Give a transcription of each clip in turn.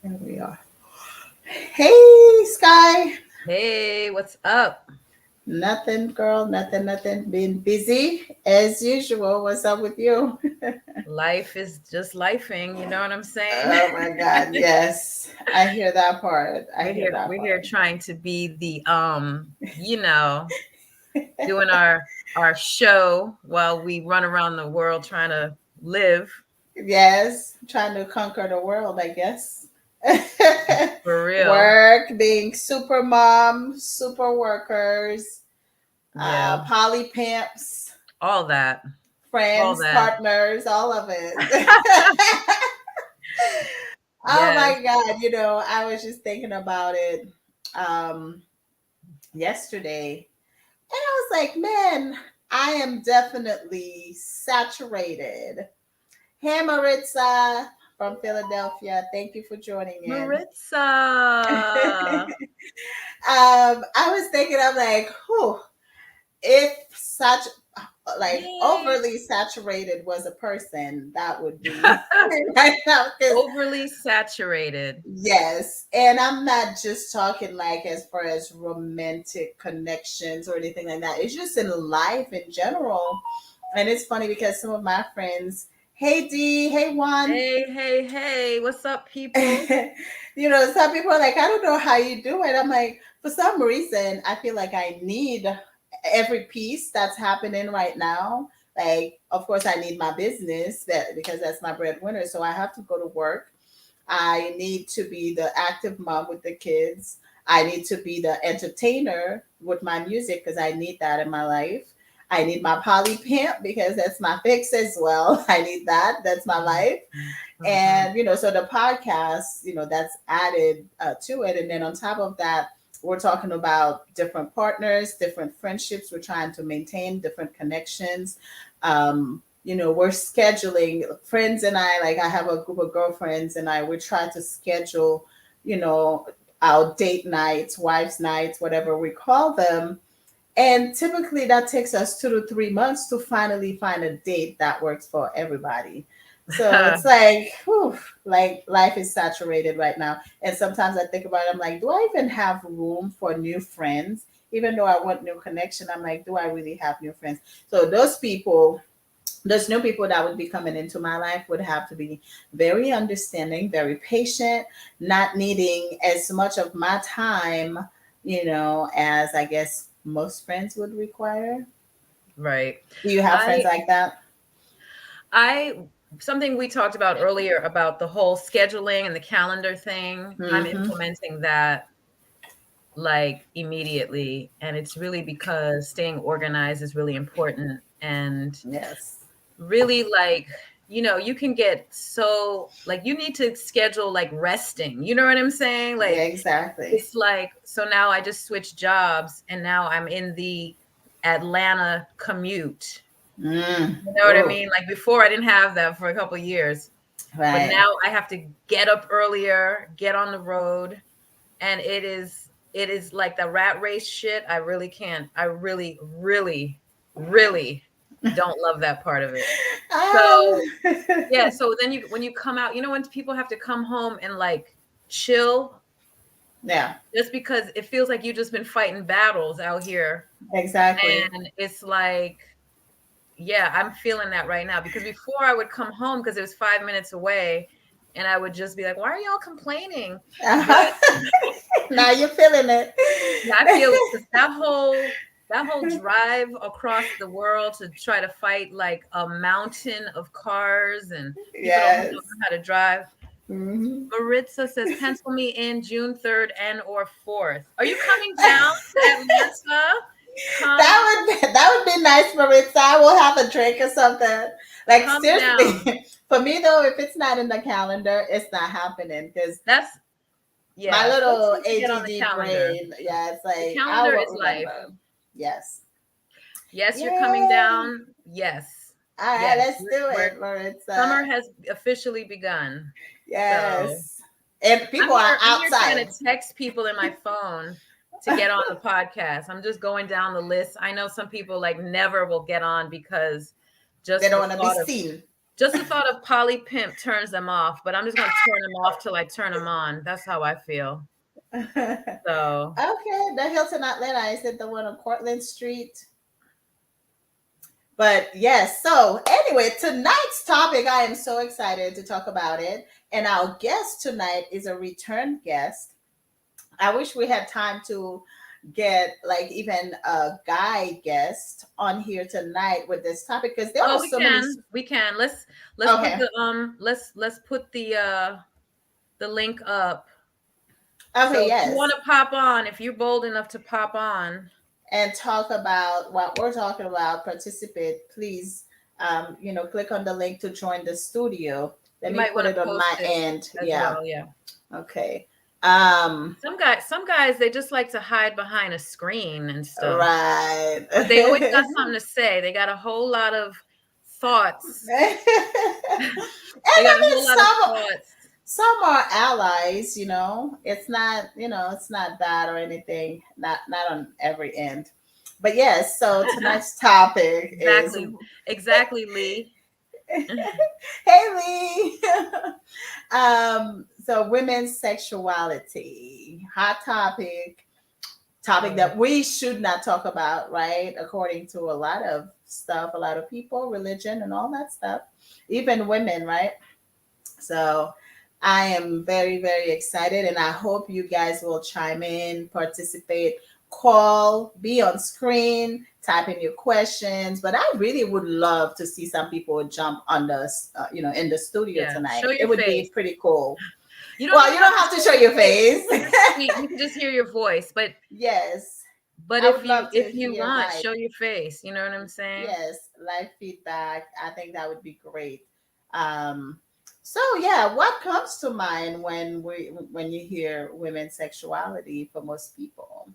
There we are. Hey, Sky. Hey, what's up? Nothing, girl. Nothing, nothing. Been busy as usual. What's up with you? Life is just lifing, you know what I'm saying? Oh my God. Yes. I hear that part. I We're hear here that we're here part. trying to be the doing our show while we run around the world trying to live Yes. Trying to conquer the world, I guess. for real. Work, being super mom, super workers, Yeah, poly pimps, all that. All friends, that. partners, all of it. Oh Yes. my God, I was just thinking about it um yesterday, and I was like, man, I am definitely saturated. Hey Maritza from Philadelphia, thank you for joining in. Maritza. I was thinking, I'm like, whew, if such like Yay. overly saturated was a person, that would be right now. Because Overly saturated. yes, and I'm not just talking like as far as romantic connections or anything like that. It's just in life in general. And it's funny because some of my friends, hey D, hey Juan, Hey, hey, hey. What's up, people? some people are like, I don't know how you do it. I'm like, for some reason, I feel like I need every piece that's happening right now. Like, of course, I need my business because that's my breadwinner. So I have to go to work. I need to be the active mom with the kids. I need to be the entertainer with my music because I need that in my life. I need my poly pimp because that's my fix as well. I need that. That's my life. Mhm. And, so the podcast, that's added to it. And then on top of that, we're talking about different partners, different friendships. We're trying to maintain different connections. We're scheduling friends and I, like I have a group of girlfriends and we try to schedule, you know, our date nights, wives' nights, whatever we call them. And typically that takes us 2 to 3 months to finally find a date that works for everybody. So it's like, whew, like life is saturated right now. And sometimes I think about it, I'm like, do I even have room for new friends? Even though I want new connection, I'm like, do I really have new friends? So those new people that would be coming into my life would have to be very understanding, very patient, not needing as much of my time, as I guess most friends would require. Right. Do you have friends I like that? I something we talked about earlier about the whole scheduling and the calendar thing. I'm Mm-hmm. implementing that like immediately, and it's really because staying organized is really important, and Yes. really like you can get so like you need to schedule like resting, you know what I'm saying? Yeah, Like exactly. it's like, so now I just switched jobs and now I'm in the Atlanta commute. Mm. You know what I Oh, mean? Like before I didn't have that for a couple of years, but right. now I have to get up earlier, get on the road, and it is like the rat race shit. I really can't. I really, really, really don't love that part of it. Ah. So yeah, so then you when you come out, when people have to come home and like chill, Yeah, just because it feels like you've just been fighting battles out here. exactly. And it's like, yeah, I'm feeling that right now because before I would come home because it was 5 minutes away and I would just be like, why are y'all complaining? But Uh-huh. Now you're feeling it. yeah, I feel it because that whole drive across the world to try to fight like a mountain of cars and people don't Yes. know how to drive. Hmm. Maritza says, pencil me in June 3rd and or 4th. Are you coming down to Atlanta? Come, That would be nice, Maritza. I will have a drink or something. Like come down. seriously, for me though, if it's not in the calendar, it's not happening because That's my yeah. Force little me to get on the ADD calendar. brain, yeah, it's The like I calendar won't is life. remember. Yes. Yes, you're coming Yay! down. Yes. All right, Yes. let's We're, do we're it, Maritza. summer has officially begun. So Yes. And people are I'm here trying to outside. text people in my phone to get on the podcast. I'm just going down the list. I know some people like never will get on because They just don't the want to be thought of seen. Just the thought of poly pimp turns them off, but I'm just gonna turn them off till I turn them on. That's how I feel. Okay, So the Hilton Atlanta, is it the one on Cortlandt Street? But yes, so anyway, tonight's topic, I am so excited to talk about it. And our guest tonight is a return guest. I wish we had time to get like even a guy guest on here tonight with this topic because there are oh, so many. we can. Let's put Okay. the let's put the link up. Okay, So if you want yes. to pop on, if you're bold enough to pop on, And talk about what we're talking about, participate, please, click on the link to join the studio. Let you me might put want to it on post my it end. as Yeah. well. Yeah. Okay. Um, Some guys, they just like to hide behind a screen and stuff, right. but they always got something to say. They got a whole lot of thoughts. And They got I a mean, whole lot of thoughts. some are allies, it's not, it's not bad or anything, not on every end. But yes, so tonight's topic is Exactly, Lee. hey Lee. So women's sexuality, hot topic that we should not talk about, right? According to a lot of stuff, a lot of people, religion and all that stuff, even women, right? So I am very, very excited, and I hope you guys will chime in, participate, call, be on screen, type in your questions. But I really would love to see some people jump on the, in the studio Yeah, tonight. show your It would be face. pretty cool. You don't Well, even you don't have to show your face. You can just hear your voice, Yes, but I would love to if you hear want, live. show your face. You know what I'm saying? Yes, live feedback. I think that would be great. Um, so yeah, what comes to mind when you hear women's sexuality for most people?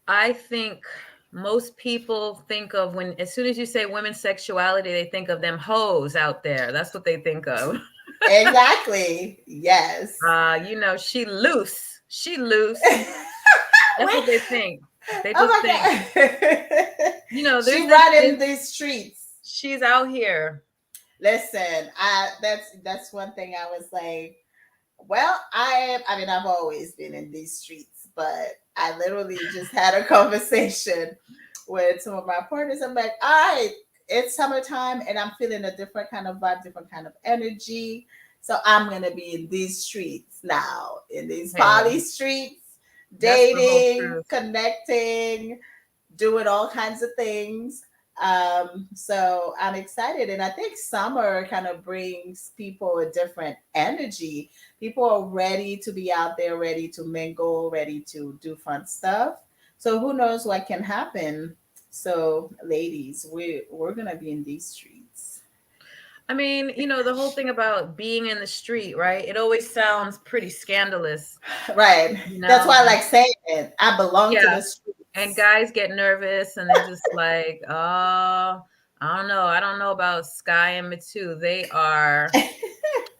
I think most people think of when as soon as you say women's sexuality, they think of them hoes out there. That's what they think of. Exactly. Yes. She loose. She loose. That's Wait, what they think. They oh just my think, she there's running these streets. she's out here. Listen, that's one thing I was like, well, I mean, I've always been in these streets, but I literally just had a conversation with some of my partners. I'm like, all right, it's summertime and I'm feeling a different kind of vibe, different kind of energy. So I'm gonna be in these streets now, in these Hey, poly streets, that's the whole dating, truth. connecting, doing all kinds of things. So I'm excited, and I think summer kind of brings people a different energy. People are ready to be out there, ready to mingle, ready to do fun stuff. So who knows what can happen? So, ladies, we're gonna be in these streets. I mean, the whole thing about being in the street, right? It always sounds pretty scandalous, Right. you That's know? why I like saying it. I belong to Yeah. the And streets. guys get nervous and they're just like, oh, I don't know. I don't know about Sky and Mitsu. They are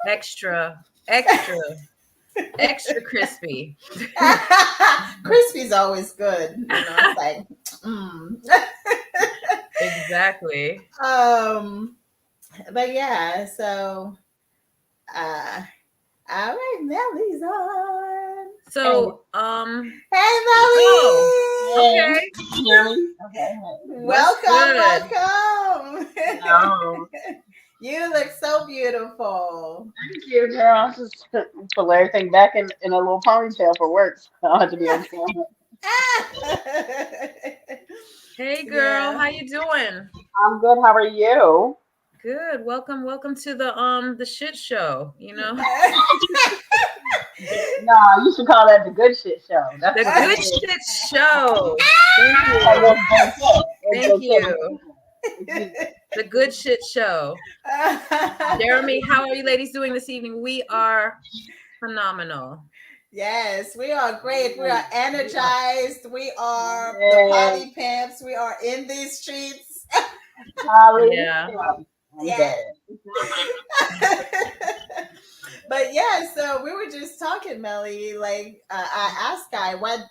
extra, extra, extra crispy. Crispy's always good. It's like, mm. Exactly. um, but yeah, so uh all right, Melly's on. Hey, So, Hey oh, hey, Melly. okay. hear me? Okay, What's Welcome, good? welcome. hey. No, You look so beautiful. thank you, girl. I just pull everything back in a little ponytail for work. So I don't have to be on camera. Hey girl, Yeah. how you doing? I'm good. How are you? Good. Welcome to the shit show, No, you should call that the good shit show. That's The what it good is. shit show. Thank And you. that's it. Thank It's you. easy. The good shit show. Jeremy, how are you ladies doing this evening? We are phenomenal. Yes, we are great. We are energized. We are the Yes, potty pimps. We are in these streets. Holly. Yeah. I'm Yeah. dead. But yeah, so we were just talking, Melly. Like I asked Guy, what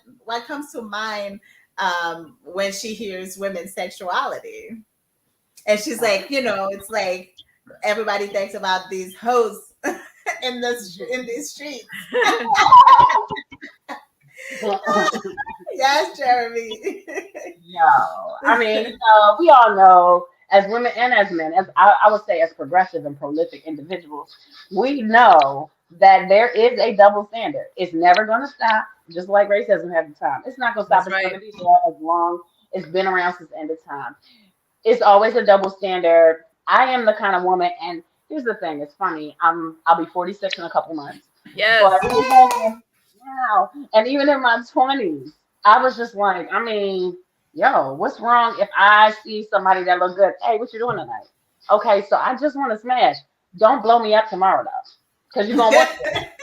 comes to mind when she hears women's sexuality, and she's like, it's like everybody thinks about these hoes in these streets. Yes, Jeremy. No, I mean, we all know as women and as men, as I would say, as progressive and prolific individuals, we know that there is a double standard. It's never going to stop, just like racism has the time. It's not going to stop. That's It's going right. to be there as long. It's been around since the end of time. It's always a double standard. I am the kind of woman, and here's the thing. It's funny. I'll be 46 in a couple months, but Yes. even now, and even in my 20s, I was just like, I mean, yo, what's wrong if I see somebody that look good? Hey, what you doing tonight? Okay, so I just want to smash. Don't blow me up tomorrow though, because you're gonna want to.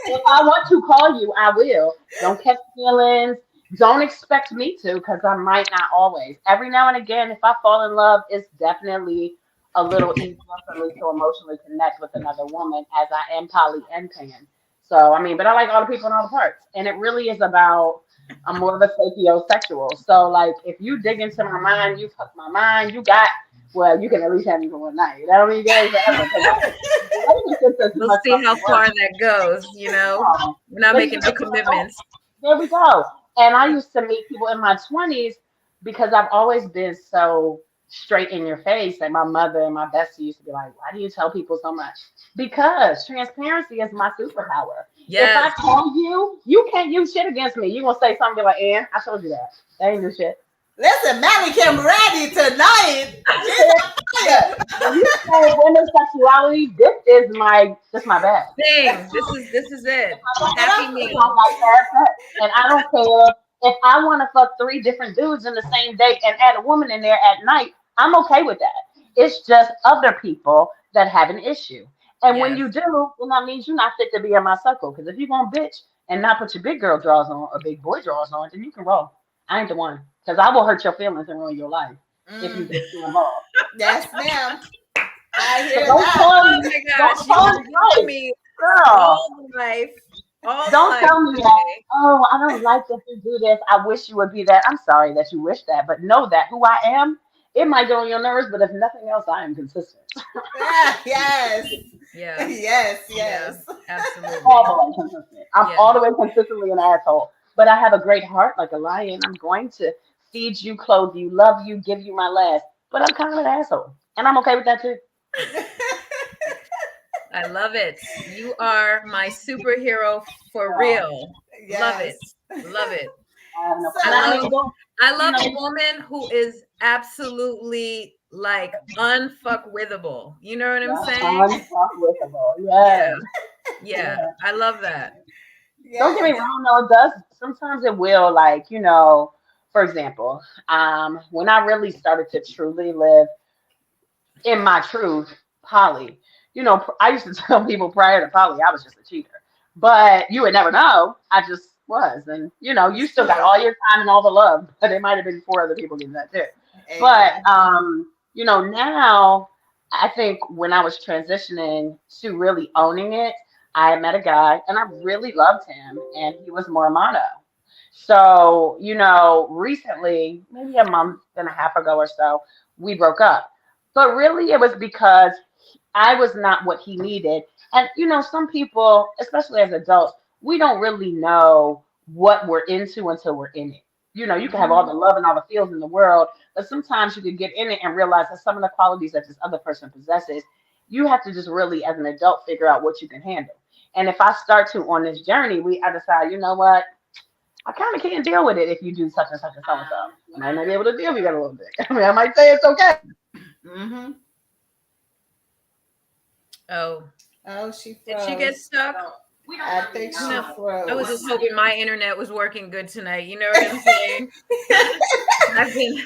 If I want to call you, I will. Don't catch feelings. Don't expect me to, because I might not always. Every now and again, if I fall in love, it's definitely a little easier for me to emotionally connect with another woman, as I am poly and pan. So I mean, but I like all the people in all the parts, and it really is about. I'm more of a sapiosexual. So like, if you dig into my mind, you hook my mind. You got well, you can at least have me for one night. That don't mean you got it forever. Because relationships are too We'll much see how fucking far work. that goes, you know. Um, We're not but you making no know what? commitments. There we go. And I used to meet people in my 20s because I've always been so straight in your face. And my mother and my bestie used to be like, why do you tell people so much? Because transparency is my superpower. If I Yes. tell you, you can't use shit against me. You're going to say something be like, I told you that. That ain't new shit. Listen, Mary came ready tonight. She's When on fire. you say women's sexuality, this my bag. Thing. This is it. Get Happy up. I me. like that sex. And I don't care if I want to fuck three different dudes in the same date and add a woman in there at night. I'm okay with that. It's just other people that have an issue. And when Yes. you do, then that means you're not fit to be in my circle. Because if you're going to bitch and not put your big girl drawers on or big boy drawers on, then you can roll. I ain't the one. Because I will hurt your feelings and ruin your life if you Mm, get too involved. yes, ma'am. I So hear don't that. tell Oh me, my don't gosh, you tell are me giving life, me girl. all the life, all the Don't life tell me that. today. Oh, I don't like that you do this. I wish you would be that. I'm sorry that you wish that, but know that who I am, it might get on your nerves, but if nothing else, I am consistent. Yeah, yes. Yeah. Yes, Yeah. yes. All Absolutely. the way consistent. I'm Yeah. all the way consistently an asshole, but I have a great heart like a lion. I'm going to feed you, clothe you, love you, give you my last, but I'm kind of an asshole, and I'm okay with that too. I love it. You are my superhero for Girl, real. Love it. Yes. Love it. I have no, So, and I I love mean, don't, I you love a know, woman who is absolutely like unfuck withable. You know what I'm yeah, saying? unfuckwithable. Yeah. Yes, Yeah. yes. I love that. Don't get me yes. wrong, though, it does sometimes it will, like, for example, when I really started to truly live in my truth, poly, I used to tell people prior to poly I was just a cheater. But you would never know. I just was. And you It's still got true. all your time and all the love, but it might have been four other people getting that too. But Exactly. now I think when I was transitioning to really owning it, I met a guy and I really loved him and he was Mormon. So, recently, maybe a month and a half ago or so, we broke up. But really, it was because I was not what he needed. And, some people, especially as adults, we don't really know what we're into until we're in it. You can have all the Mhm. love and all the feels in the world, but sometimes you can get in it and realize that some of the qualities that this other person possesses, you have to just really, as an adult, figure out what you can handle. And if I start to on this journey, I decide, you know what? I kind of can't deal with it if you do such and such and so and so. I might not be able to deal with that a little bit. I mean, I might say it's okay. Mhm. Oh, Oh, she did she get froze. stuck? I think You she know, I was just froze. hoping my internet was working good tonight. You know what I'm saying? I've been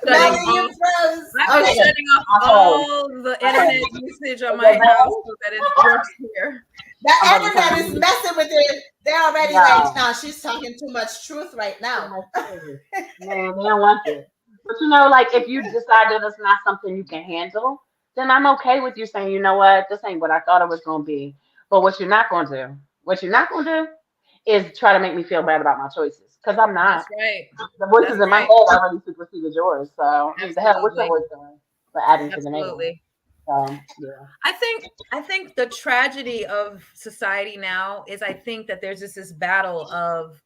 shutting Melly, you off. froze. I've been Okay. shutting off I heard. all the I heard. internet usage on Is that my house better? so that it works here. The I'm about to internet turn is you. messing with it. They're already like, No. nah, she's talking too much truth right Too now. much service. Man, they don't want this. But like if you decide that it's not something you can handle, then I'm okay with you saying, you know what, this ain't what I thought it was gonna be. But what you're not gonna do is try to make me feel bad about my choices. Because I'm not. That's right. The voices That's in my head right. already superseded yours. So I mean the hell, what's your Absolutely. voice doing? For adding to the negative. Absolutely. Yeah. I think the tragedy of society now is I think that there's just this battle of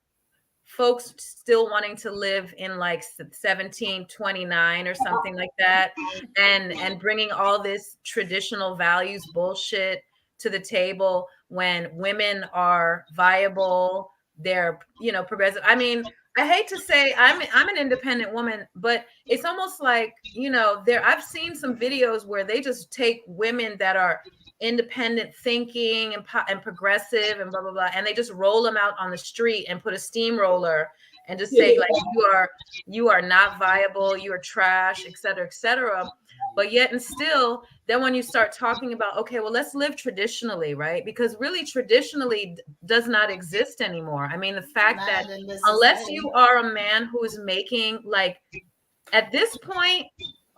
folks still wanting to live in like 1729 or something like that, and bringing all this traditional values bullshit to the table when women are viable, they're, progressive. I mean, I hate to say I'm an independent woman, but it's almost like, there I've seen some videos where they just take women that are independent thinking and progressive and blah blah blah, and they just roll them out on the street and put a steamroller and just say like you are not viable, you are trash, et cetera, et cetera. But yet and still, then when you start talking about, okay, well, let's live traditionally, right? Because really traditionally does not exist anymore. I mean, the fact that Not in this unless society. you are a man who is making, like, at this point,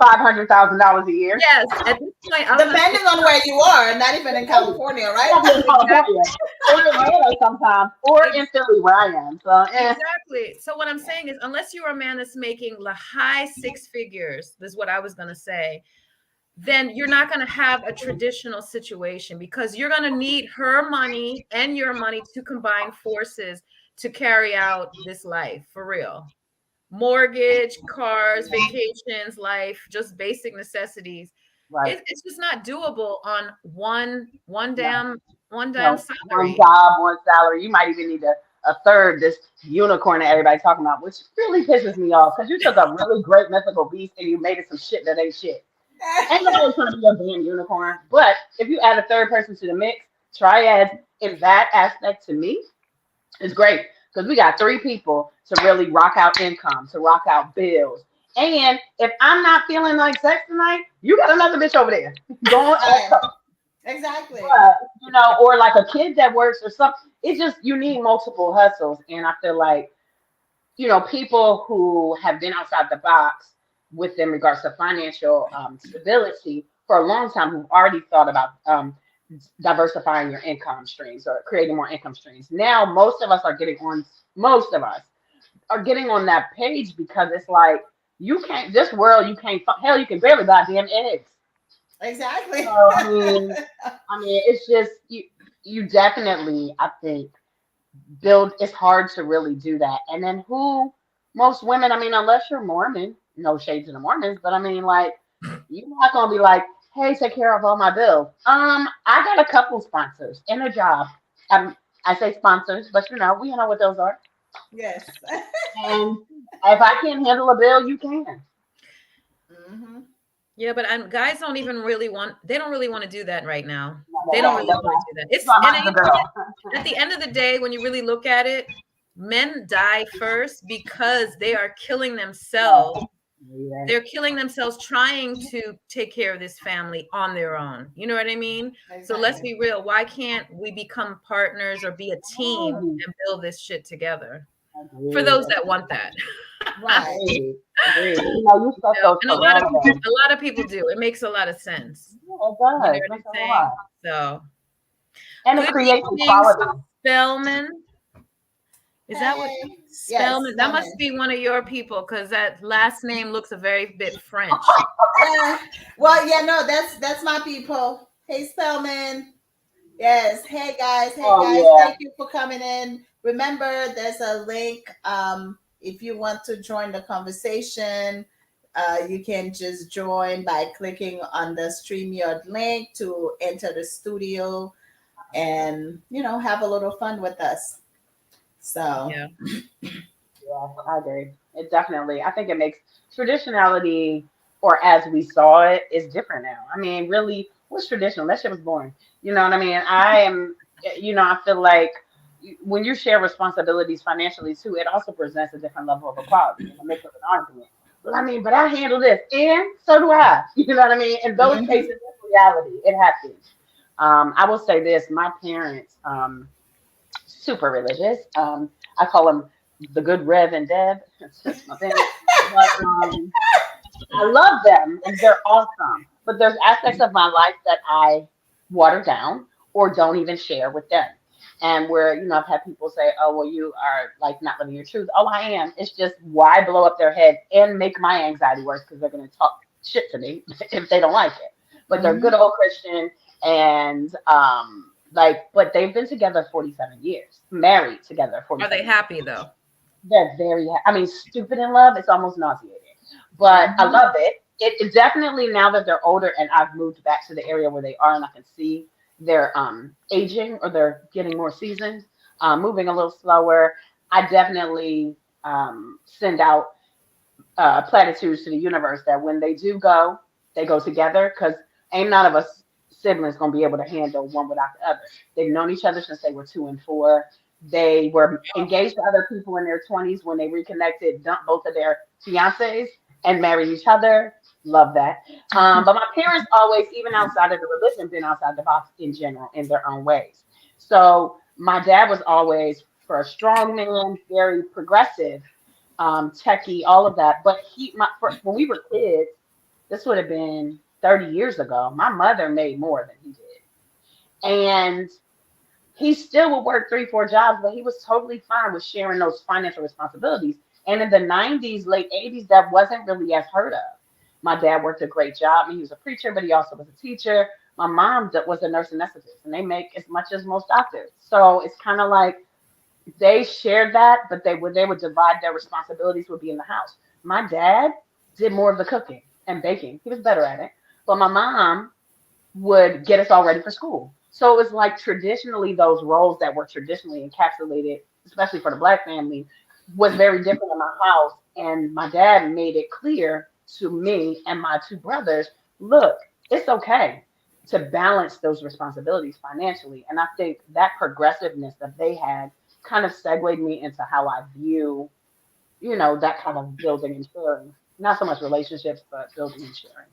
$500,000 a year. yes, at this point, I was gonna say, Depending on where you are, not even in California, right? Probably in exactly. California or in Atlanta sometimes, or in Philly where I am. So, Exactly. So what I'm saying is, unless you're a man that's making the high six figures, this is what I was going to say, then you're not going to have a traditional situation, because you're going to need her money and your money to combine forces to carry out this life for real. Mortgage, cars, vacations, life, just basic necessities. right. It's just not doable on one No, damn no, one salary. job, one salary. You might even need a third, this unicorn that everybody's talking about, which really pisses me off because you took a really great mythical beast and you made it some shit that ain't shit. Ain't nobody trying to be a damn unicorn. But if you add a third person to the mix, triads in that aspect to me is great because we got three people to really rock out income, to rock out bills. And if I'm not feeling like sex tonight, you got another bitch over there going Right. Exactly. or like a kid that works or something. It's just you need multiple hustles. And I feel like, people who have been outside the box with in regards to financial stability for a long time who've already thought about diversifying your income streams or creating more income streams. Now, most of us are getting on that page because it's like, this world, you can't, hell, you can barely buy damn eggs. So, Exactly. it's just, you definitely, I think, it's hard to really do that. And then most women, unless you're Mormon, no shade to the Mormons, but like, you're not gonna be like, hey, take care of all my bills. I got a couple sponsors and a job. I say sponsors, but we know what those are. Yes. And if I can't handle a bill, you can. Hmm. Yeah, but guys don't even really want, they don't really want to do that right now. No, They they don't don't. really That's want not, to do that. that's not And much of a girl. at the end of the day, when you really look at it, men die first because they are killing themselves. Yeah. They're killing themselves trying to take care of this family on their own. You know what I mean? So let's Exactly. be real. Why can't we become partners or be a team Agreed. and build this shit together? For Agreed. those that want that. Right. Agreed. Agreed. You set those And parameters. a lot of people do. It makes a lot of sense. Yeah, it You know does. what Makes a I'm whole saying? lot. So, And it good creates evening, equality. Spellman. Is that what Hey. Yes, Spellman? That must Spelman. be one of your people, because that last name looks a very bit French. Uh, well, yeah, no, that's my people. Hey, Spellman. Yes. Hey, guys. Hey, Oh guys. yeah. Thank you for coming in. Remember, there's a link. If you want to join the conversation, you can just join by clicking on the StreamYard link to enter the studio and, have a little fun with us. So, Yeah. Yeah, I agree. It definitely. I think it makes traditionality, or as we saw it, is different now. Really, what's traditional? That shit was boring. You know what I mean? I feel like when you share responsibilities financially too, it also presents a different level of equality in the midst of an argument. But I handle this, and so do I. You know what I mean? In those mhm. cases, it's reality. It happens. I will say this: my parents, super religious. I call them the good Rev and Deb. That's my parents. But I love them and they're awesome. But there's aspects of my life that I water down or don't even share with them. And where, I've had people say, oh, well, you are like not living your truth. Oh, I am. It's just why blow up their head and make my anxiety worse because they're going to talk shit to me if they don't like it. but they're good old Christian, and but they've been together 47 years, married together Are they 47 years. happy though? They're very, I mean, stupid in love. It's almost nauseating, but I Mhm. love it. It definitely, now that they're older and I've moved back to the area where they are, and I can see they're aging, or they're getting more seasoned, moving a little slower. I definitely send out platitudes to the universe that when they go together, because ain't none of us siblings gonna be able to handle one without the other. They've known each other since they were 2 and 4. They were engaged to other people in their 20s. When they reconnected, dumped both of their fiancés and married each other. Love that. But my parents always, even outside of the religion, been outside the box in general in their own ways. So my dad was always, for a strong man, very progressive, techie, all of that. But when we were kids, this would have been 30 years ago. My mother made more than he did, and he still would work 3, 4 jobs, but he was totally fine with sharing those financial responsibilities. And in the 90s, late 80s, that wasn't really as heard of. My dad worked a great job. I mean, he was a preacher, but he also was a teacher. My mom was a nurse anesthetist, and they make as much as most doctors. So it's kind of like they shared that, but they would divide their responsibilities, would be in the house. My dad did more of the cooking and baking. He was better at it. But my mom would get us all ready for school. So it was like, traditionally, those roles that were traditionally encapsulated, especially for the Black family, was very different in my house. And my dad made it clear to me and my 2 brothers, look, it's okay to balance those responsibilities financially. And I think that progressiveness that they had kind of segued me into how I view, that kind of building and sharing. Not so much relationships, but building and sharing.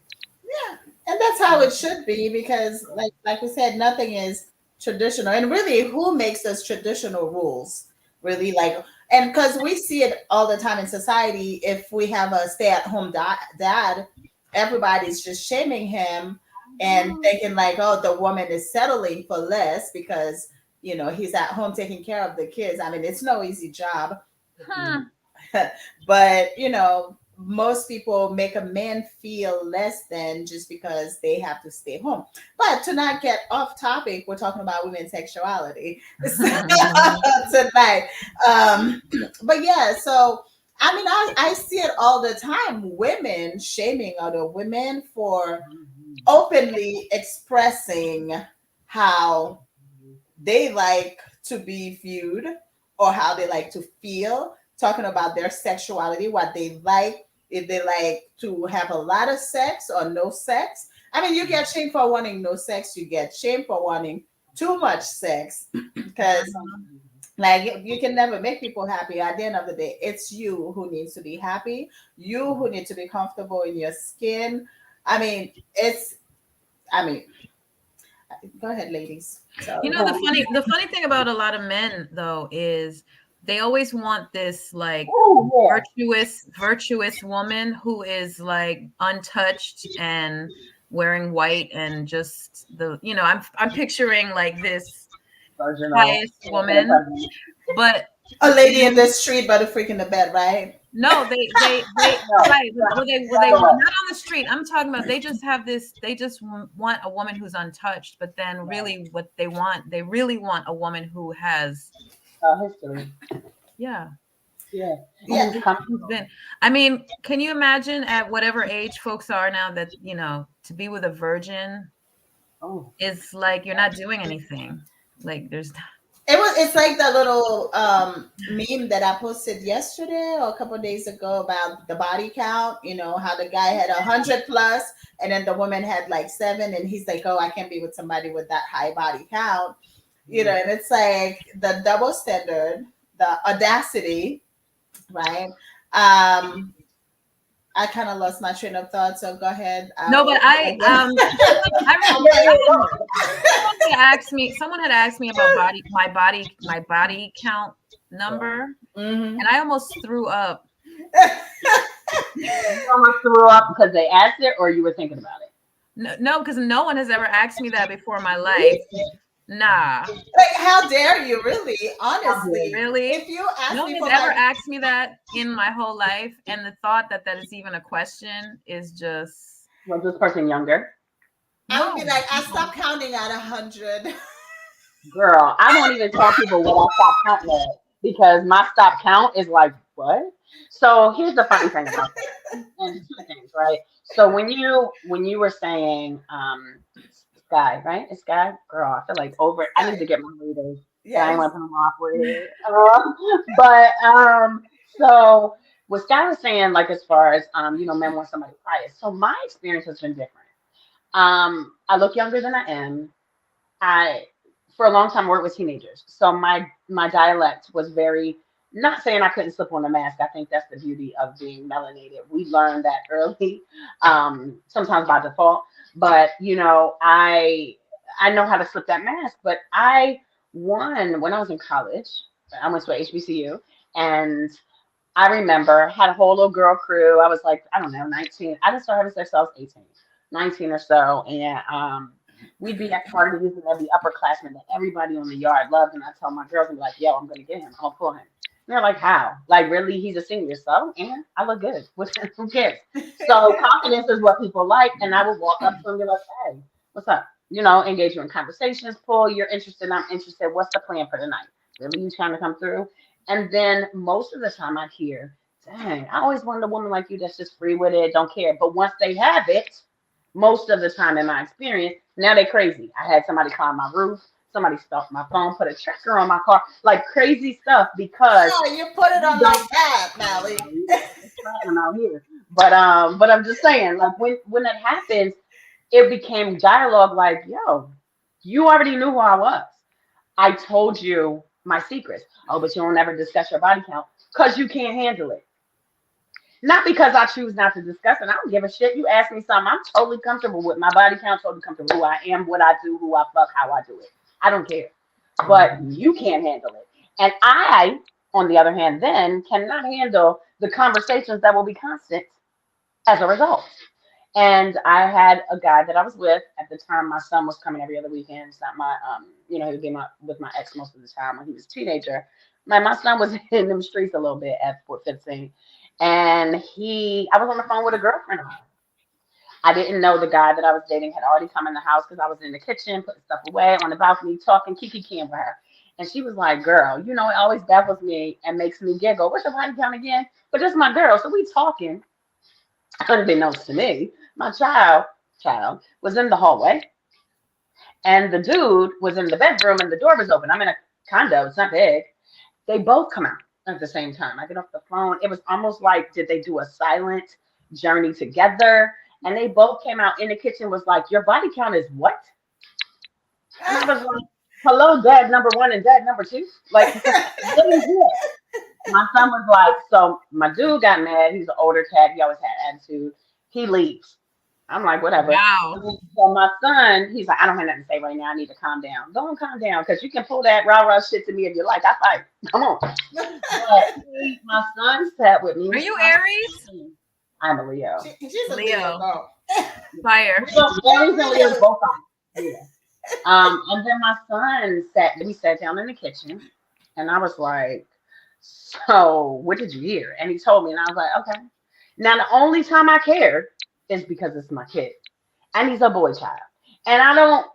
Yeah, and that's how it should be because, like we said, nothing is traditional. And really, who makes those traditional rules? Really, like, and because we see it all the time in society. If we have a stay-at-home dad, everybody's just shaming him and thinking like, oh, the woman is settling for less because he's at home taking care of the kids. I mean, it's no easy job. Huh. But most people make a man feel less than just because they have to stay home. But to not get off topic, we're talking about women's sexuality tonight. um but yeah, so I mean, I see it all the time, women shaming other women for openly expressing how they like to be viewed or how they like to feel, talking about their sexuality, what they like, if they like to have a lot of sex or no sex. I mean, you get shamed for wanting no sex, you get shamed for wanting too much sex because like you can never make people happy. At the end of the day, it's you who needs to be happy, you who need to be comfortable in your skin. I mean, I mean, go ahead, ladies. You So know, the funny thing about a lot of men though is they always want this like Oh yeah. virtuous woman who is like untouched and wearing white and just I'm picturing like this Virginal. pious woman, but a lady in the street but a freak in the bed, right? no, they No, right. no, Well, they no want way. not on the street. I'm talking about they just have this. They just want a woman who's untouched, but then Right. really, what they really want a woman who has, History. yeah, Yeah. And Yeah. who's who's comfortable. been. I mean, can you imagine at whatever age folks are now that to be with a virgin Oh. is like you're not doing anything. Like there's. It's like that little meme that I posted yesterday or a couple of days ago about the body count, how the guy had 100 plus and then the woman had like 7, and he's like, oh, I can't be with somebody with that high body count. And it's like the double standard, the audacity, right? I kind of lost my train of thought, so go ahead. No, but I remember There you go. someone had asked me about my body count number, Mhm. and I almost threw up. You almost threw up because they asked it, or you were thinking about it. No, because no one has ever asked me that before in my life. Nah, Like, how dare you, really? How dare Honestly, you? if really, you ask no one me has for ever my asked me that in my whole life, and the thought that that is even a question is just Was this person younger? I would be No, like, I no. stopped counting at 100. Girl, I won't even tell people what I stop counting at because my stop count is like, what? So here's the funny thing about that. And two things, right? So when you were saying Sky, right? It's Sky? Girl, I feel like over I need to Sky. get my readers, but I ain't Yes. want to put them off with it. So what Sky was saying, like as far as men want somebody quiet. So my experience has been different. I look younger than I am. I for a long time worked with teenagers, so my dialect was very. Not saying I couldn't slip on a mask. I think that's the beauty of being melanated. We learned that early, sometimes by default. But I know how to slip that mask. But I won when I was in college. I went to a HBCU, and I remember had a whole little girl crew. I was like, I don't know, 19. I didn't start having sex till I was 18, 19 or so. And we'd be at parties and there'd be upperclassmen that everybody on the yard loved. And I tell my girls, and be like, yo, I'm going to get him. I'm going to pull him. And they're like, how? Like, really? He's a senior. So, and I look good. Who cares? So confidence is what people like. And I would walk up to him and be like, hey, what's up? Engage you in conversations, pull, you're interested, I'm interested. What's the plan for tonight? Really, you trying to come through? And then most of the time I hear, dang, I always wanted a woman like you that's just free with it, don't care. But once they have it, most of the time in my experience, now they crazy. I had somebody climb my roof, somebody stalked my phone, put a tracker on my car, like crazy stuff because Oh, you put it you on like don't that, Mally. it's platinum out here. But I'm just saying, like when that happens, it became dialogue like, yo, you already knew who I was. I told you my secrets. Oh, but you don't ever discuss your body count because you can't handle it. Not because I choose not to discuss it. I don't give a shit. You ask me something, I'm totally comfortable with my body count, totally comfortable who I am, what I do, who I fuck, how I do it. I don't care. But you can't handle it. And I, on the other hand, then cannot handle the conversations that will be constant as a result. And I had a guy that I was with at the time. My son was coming every other weekend. It's not my, he would be with my ex most of the time when he was a teenager. My son was in them streets a little bit at 15, and I was on the phone with a girlfriend of mine. I didn't know the guy that I was dating had already come in the house because I was in the kitchen putting stuff away on the balcony talking kiki can with her. And she was like, girl, it always baffles me and makes me giggle. What's your body count again? But this is my girl. So we talking unbeknownst to me, my child was in the hallway, and the dude was in the bedroom, and the door was open. I'm in a condo; it's not big. They both come out at the same time. I get off the phone. It was almost like did they do a silent journey together? And they both came out in the kitchen. Was like, your body count is what? And I was like, hello, dad number one and dad number two. Like, what is it? My son was like, so my dude got mad. He's an older cat. He always had attitude. He leaves. I'm like, whatever. Wow. So my son, he's like, I don't have nothing to say right now. I need to calm down. Go and calm down because you can pull that rah rah shit to me if you like. I fight. Come on. But my son sat with me. Are you Aries? I'm a Leo. She's a Leo Leo. girl. Fire. Aries and Leo's both fine. Yeah. And then my son we sat down in the kitchen, and I was like, so what did you hear? And he told me, and I was like, okay. Now the only time I cared is because it's my kid, and he's a boy child, and I don't,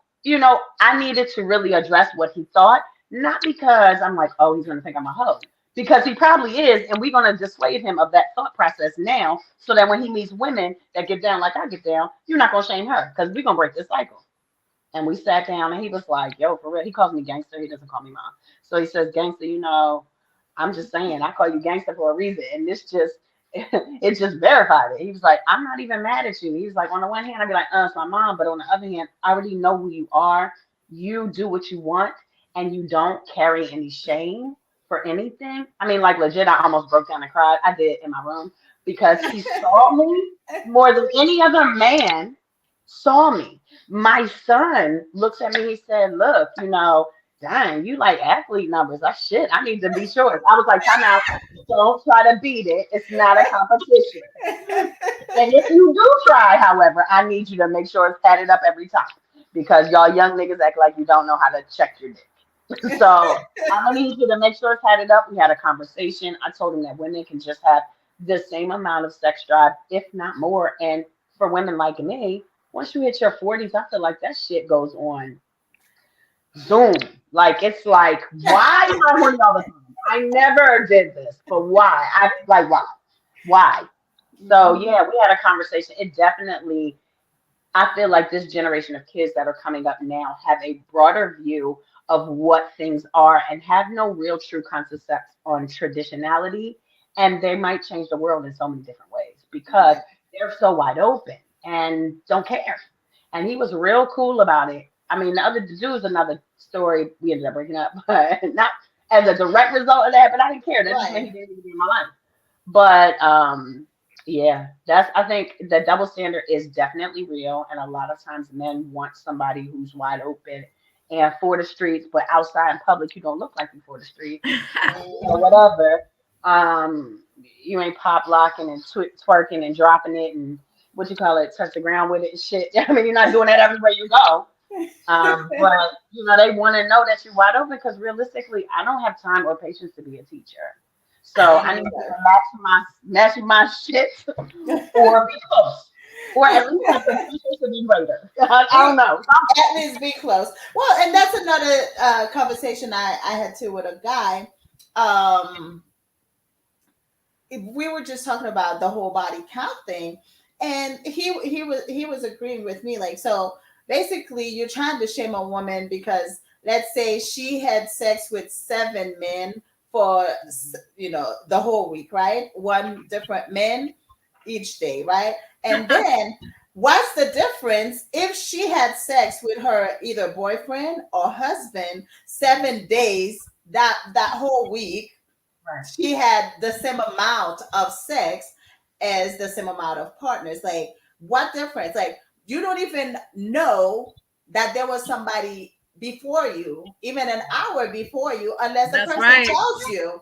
I needed to really address what he thought, not because I'm like, oh, he's gonna think I'm a hoe, because he probably is, and we're gonna dissuade him of that thought process now, so that when he meets women that get down like I get down, you're not gonna shame her, because we're gonna break this cycle. And we sat down and he was like, yo, for real. He calls me gangster. He doesn't call me mom. So he says, gangster, I'm just saying, I call you gangster for a reason. And this just, it just verified it. He was like, I'm not even mad at you. He was like, on the one hand, I'd be like, it's my mom. But on the other hand, I already know who you are. You do what you want and you don't carry any shame for anything. I mean, like legit, I almost broke down and cried. I did in my room because he saw me more than any other man saw me. My son looks at me, he said, look, dang, you like athlete numbers. Shit, I need to be sure. I was like, time out. Don't try to beat it. It's not a competition. And if you do try, however, I need you to make sure it's padded up every time. Because y'all young niggas act like you don't know how to check your dick. So I'm gonna need you to make sure it's padded up. We had a conversation. I told him that women can just have the same amount of sex drive, if not more. And for women like me, Once you hit your 40s, I feel like that shit goes on Zoom. Like it's like, why am I horny all the time? I never did this, but why? I like why? Why? So Mhm. yeah, we had a conversation. It definitely I feel like this generation of kids that are coming up now have a broader view of what things are and have no real true concept on traditionality. And they might change the world in so many different ways because Right. they're so wide open and don't care. And he was real cool about it. I mean, the dude is another story. We ended up breaking up, but not as a direct result of that. But I didn't care. That just meant Right. he didn't need to be in my life. But yeah, that's I think the double standard is definitely real, and a lot of times men want somebody who's wide open and for the streets, but outside in public you don't look like you for the streets, Mhm. whatever. You ain't pop locking and twerking and dropping it and what you call it, touch the ground with it and shit. I mean, you're not doing that everywhere you go. But they want to know that you're wide open because realistically, I don't have time or patience to be a teacher. So Me I need you to neither. match my shit or be close. Or at least like the teacher should be greater. I don't Be- know. At least be close. Well, and that's another conversation I had too with a guy. Um, we were just talking about the whole body count thing, and he was agreeing with me. Like, so basically, you're trying to shame a woman because let's say she had sex with 7 men for the whole week, right? One different men each day, right? And then what's the difference if she had sex with her either boyfriend or husband 7 days that whole week? Right. She had the same amount of sex as the same amount of partners. Like, what difference? Like, you don't even know that there was somebody before you, even an hour before you, unless the That's person right. tells you.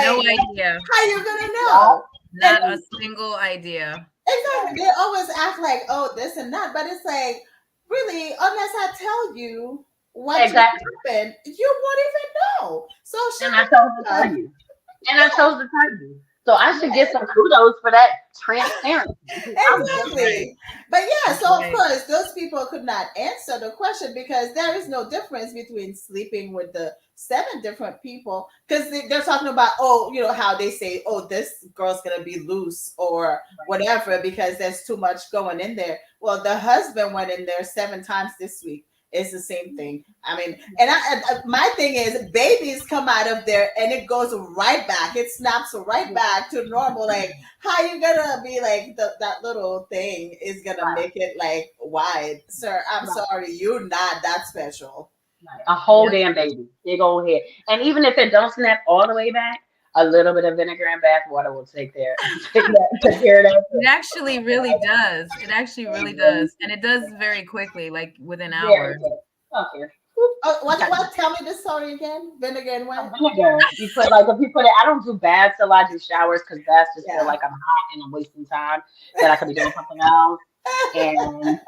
No Like, idea. how you gonna Yeah. know? And Not a single idea. exactly, they always act like, oh, this and that, but it's like, really, unless I tell you what just Exactly. happened, you won't even know. So shut And I chose to the fuck tell up. you. And I chose to tell you. So I should get some kudos for that transparency. I'm That's just right. Exactly. But yeah, That's so of right. course, those people could not answer the question because there is no difference between sleeping with the 7 different people because they're talking about, oh, how they say, oh, this girl's going to be loose or whatever because there's too much going in there. Well, the husband went in there 7 times this week. It's the same thing. I mean, and my thing is, babies come out of there and it goes right back. It snaps right back to normal. Like, how you gonna be like that little thing is gonna right, make it like wide, sir? I'm right, sorry, you're not that special. right. A whole Yep. damn baby. Big old head. And even if it don't snap all the way back, a little bit of vinegar and bath water will take care of that. It actually really does. It actually really does. And it does very quickly, like within Very hours. good. Okay. Whoop. Oh, You what? got What? Tell me the story again. Vinegar and what? vinegar. If you put it, I don't do baths till I do showers because baths just feel Yeah. like I'm hot and I'm wasting time that I could be doing something else. And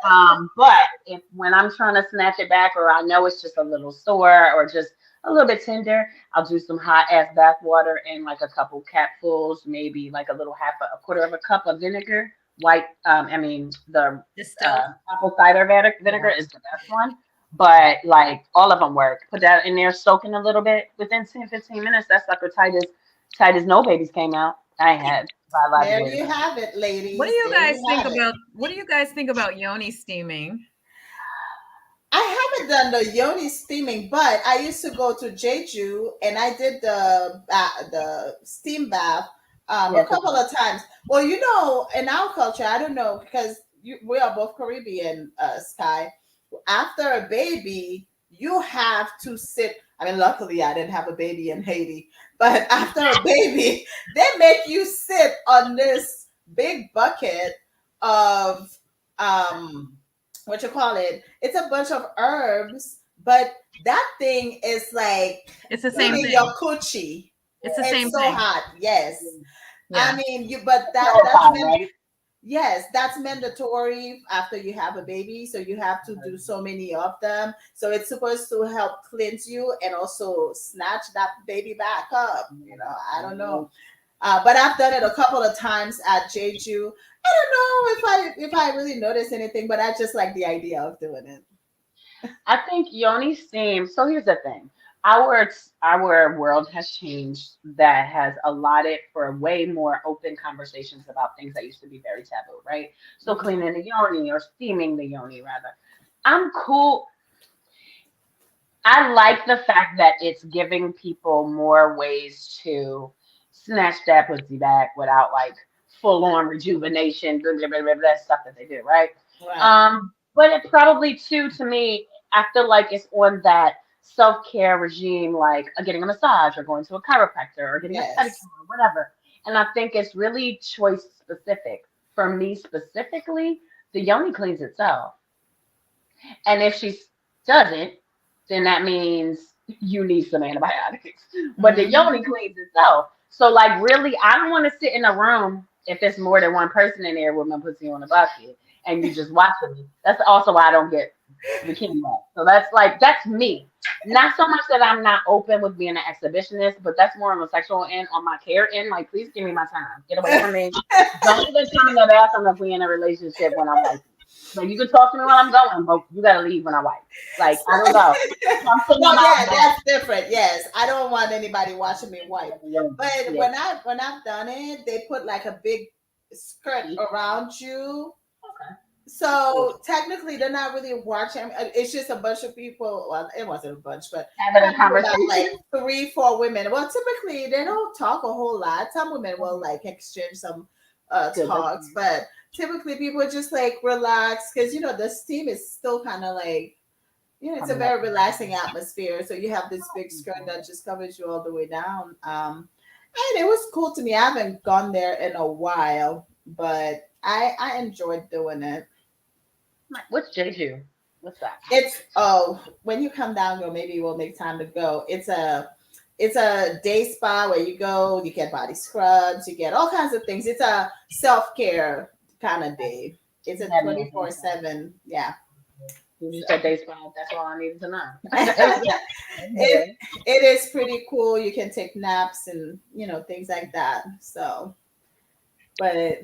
but if when I'm trying to snatch it back or I know it's just a little sore or just a little bit tender, I'll do some hot ass bath water and like a couple capfuls, maybe like a little a quarter of a cup of vinegar. White, I mean the Distilled. apple cider vinegar is the best one. But like all of them work. Put that in there, soaking a little bit. Within 10, 15 minutes, that sucker tight as no babies came out. I ain't had There biologically. you have it, What do ladies. you There guys you think have it. about yoni steaming? I haven't done the yoni steaming, but I used to go to Jeju and I did the steam bath a Yes, couple of times. Well, in our culture, I don't know because we are both Caribbean, Sky. After a baby, you have to sit. I mean, luckily, I didn't have a baby in Haiti, but after a baby, they make you sit on this big bucket of um what you call it. It's a bunch of herbs, but that thing is like It's the same eating your thing. coochie. It's the It's same so thing. hot. Yes. I Yeah. mean, but that's purified, meant. right? Yes, that's mandatory after you have a baby. So you have to do so many of them. So it's supposed to help cleanse you and also snatch that baby back up. I don't know. But I've done it a couple of times at Jeju. I don't know if I really notice anything, but I just like the idea of doing it. I think yoni steam. So here's the thing. Our world has changed that has allotted for way more open conversations about things that used to be very taboo, right? So Mhm. cleaning the yoni or steaming the yoni rather. I'm cool. I like the fact that it's giving people more ways to snatch that pussy back without like full on rejuvenation, blah, blah, blah, blah, blah, stuff that they do, right? Right. But it probably too, to me, I feel like it's on that self care regime, like getting a massage or going to a chiropractor or getting a pedicure Yes. or whatever. And I think it's really choice specific. For me specifically, the yoni cleans itself. And if she doesn't, then that means you need some antibiotics. But the Hmm. yoni cleans itself. So, like, really, I don't want to sit in a room if there's more than one person in there with my pussy on a bucket and you just watching me. That's also why I don't get bikini wet. So that's like that's me. Not so much that I'm not open with being an exhibitionist, but that's more on the sexual end, on my care end. Like, please give me my time. Get away from me. Don't even come in the bathroom if we in a relationship when I'm wiping. Like you can talk to me while I'm going, but you gotta leave when I wipe. Like I don't know. I'm thinking Well, about yeah, that. that's different. Yes, I don't want anybody watching me wipe. But Yeah. when I've done it, they put like a big skirt Sheet. around you. Okay. Cool. So technically, they're not really watching. It's just a bunch of people. Well, it wasn't a bunch, but Having a probably about like conversation. 3, 4 women. Well, typically they don't talk a whole lot. Some women will like exchange some Good. That's talks, but typically people just like relax because the steam is still kind of like it's a coming up. very relaxing atmosphere. So you have this big skirt that just covers you all the way down. And it was cool to me. I haven't gone there in a while, but I enjoyed doing it. What's Jeju? What's that? When you come down, maybe we'll make time to go. It's a day spa where you go, you get body scrubs, you get all kinds of things. It's a self-care kind of day. It's a That means 24/7. Yeah. you just So said day spa. That's all I needed to know. it Okay. it is pretty cool. You can take naps and things like that. So, but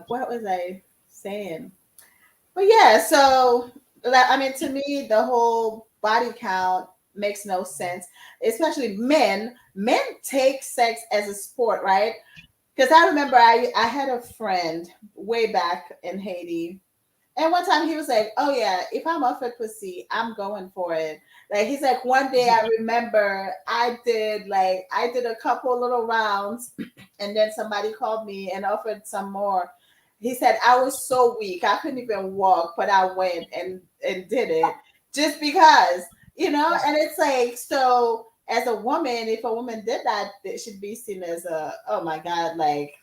what was I saying? But yeah, so I mean, to me, the whole body count makes no sense. Especially men. Men take sex as a sport, right? Because I remember I had a friend way back in Haiti. And one time he was like, "Oh yeah, if I'm offered pussy, I'm going for it." Like he's like, one day I remember I did a couple little rounds, and then somebody called me and offered some more. He said I was so weak I couldn't even walk, but I went and did it just because, Right. And it's like so. As a woman, if a woman did that, it should be seen as a oh my god, like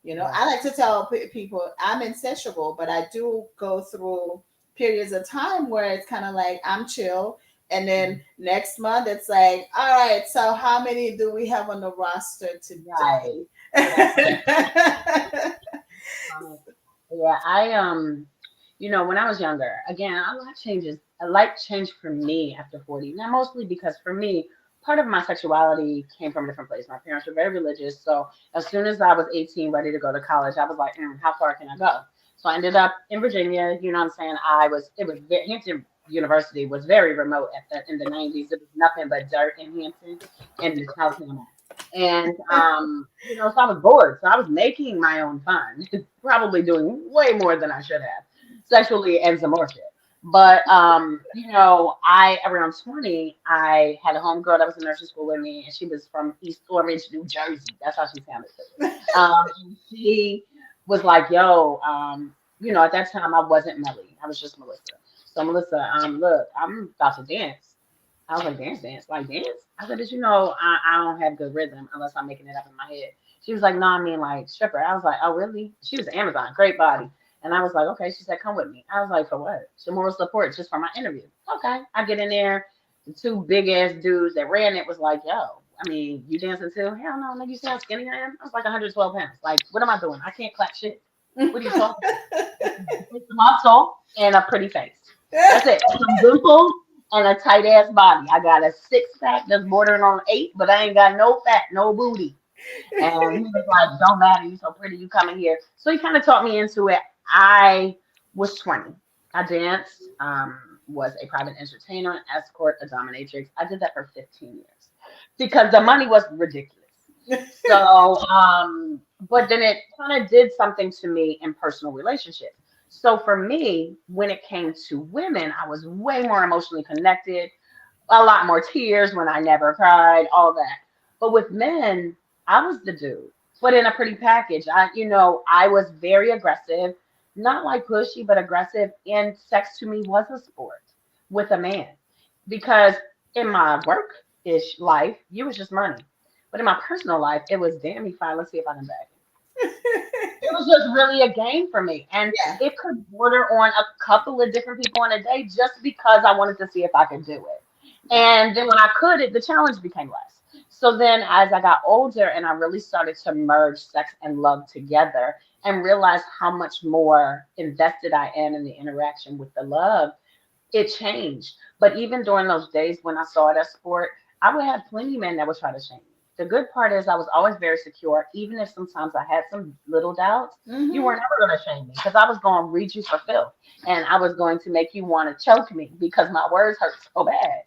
Right. I like to tell people I'm insatiable, but I do go through periods of time where it's kind of like I'm chill. And then next month, it's like, all right, so how many do we have on the roster Right. today? Right. Um, yeah, when I was younger, again, a lot changed for me after 40. Now, mostly because for me, part of my sexuality came from a different place. My parents were very religious, so as soon as I was 18, ready to go to college, I was like, how far can I go? So I ended up in Virginia. You know what I'm saying? Hampton University was very remote in the 90s. It was nothing but dirt in Hampton, and the South Carolina. And so I was bored. So I was making my own fun, probably doing way more than I should have, sexually and some more shit. But I around 20, I had a homegirl that was in nursing school with me, and she was from East Orange, New Jersey. That's how she sounded to me. And she was like, "Yo, at that time I wasn't Melly, I was just Melissa. So Melissa, look, I'm about to dance." I was like, dance, like dance. I said, did you know I don't have good rhythm unless I'm making it up in my head. She was like, no, I mean like stripper. I was like, oh really? She was Amazon, great body. And I was like, okay. She said, come with me. I was like, for what? Some moral support just for my interview. Okay. I get in there. The two big ass dudes that ran it was like, yo, I mean, you dancing too? Hell no, nigga, you see how skinny I am? I was like 112 pounds. Like, what am I doing? I can't clap shit. What are you talking about? It's a muscle and a pretty face. That's it. Some dimples and a tight ass body. I got a six pack that's bordering on eight, but I ain't got no fat, no booty. And he was like, "Don't matter, you so pretty, you coming here." So he kind of taught me into it. I was 20. I danced, was a private entertainer, an escort, a dominatrix. I did that for 15 years because the money was ridiculous. So, but then it kind of did something to me in personal relationships. So for me, when it came to women, I was way more emotionally connected, a lot more tears when I never cried, all that. But with men, I was the dude, but in a pretty package. I was very aggressive, not like pushy, but aggressive. And sex to me was a sport with a man because in my work ish life, you was just money. But in my personal life, it was damn me fine. Let's see if I can bag it. It was just really a game for me. And Yeah. it could border on a couple of different people in a day just because I wanted to see if I could do it. Right. And then when I could, the challenge became less. So then as I got older and I really started to merge sex and love together and realize how much more invested I am in the interaction with the love, it changed. But even during those days when I saw it as sport, I would have plenty of men that would try to shame me. The good part is I was always very secure, even if sometimes I had some little doubts. You Mm-hmm. were never going to shame me because I was going to read you for filth, and I was going to make you want to choke me because my words hurt so bad.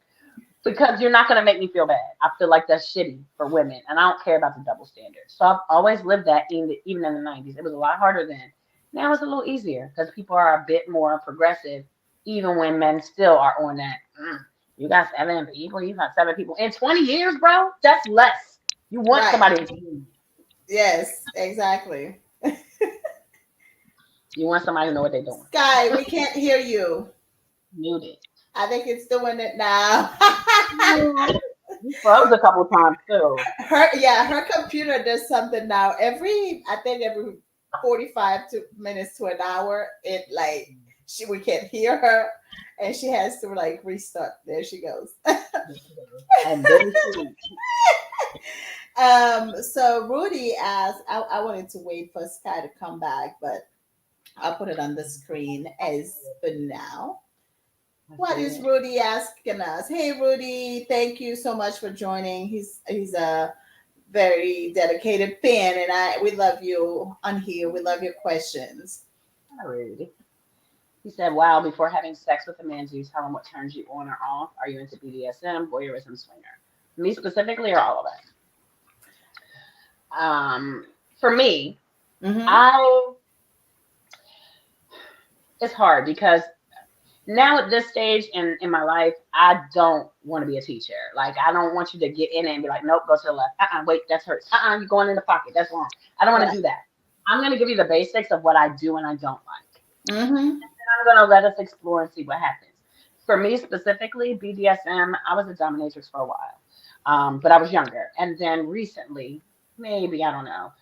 Because you're not going to make me feel bad. I feel like that's shitty for women, and I don't care about the double standard. So I've always lived that, even in the 90s. It was a lot harder then. Now it's a little easier because people are a bit more progressive, even when men still are on that. You got 7 people, you got 7 people. In 20 years, bro, that's less. You want Right. somebody to Yes, exactly. you want somebody to know what they're doing. Sky, we can't hear you. Muted. I think it's doing it now. Mm, you froze a couple times too. Her computer does something now. I think every 45 minutes to an hour, it like we can't hear her and she has to like restart. There she goes. And then she, So Rudy asked, I wanted to wait for Sky to come back, but I'll put it on the screen as for now. What is Rudy asking us? Hey Rudy, thank you so much for joining. He's a very dedicated fan, and I we love you on here. We love your questions. Rude. He said, "Wow, before having sex with a man, do you tell him what turns you on or off? Are you into BDSM, voyeurism, swinger? Me specifically, or all of it?" For me, Mm-hmm. I it's hard because now at this stage in my life, I don't want to be a teacher. Like I don't want you to get in it and be like, "Nope, go to the left. Wait, that's hurts. You're going in the pocket. That's wrong." I don't want to Right. do that. I'm gonna give you the basics of what I do and I don't like. Mm-hmm. I'm gonna let us explore and see what happens. For me specifically, BDSM, I was a dominatrix for a while, but I was younger. And then recently, maybe I don't know,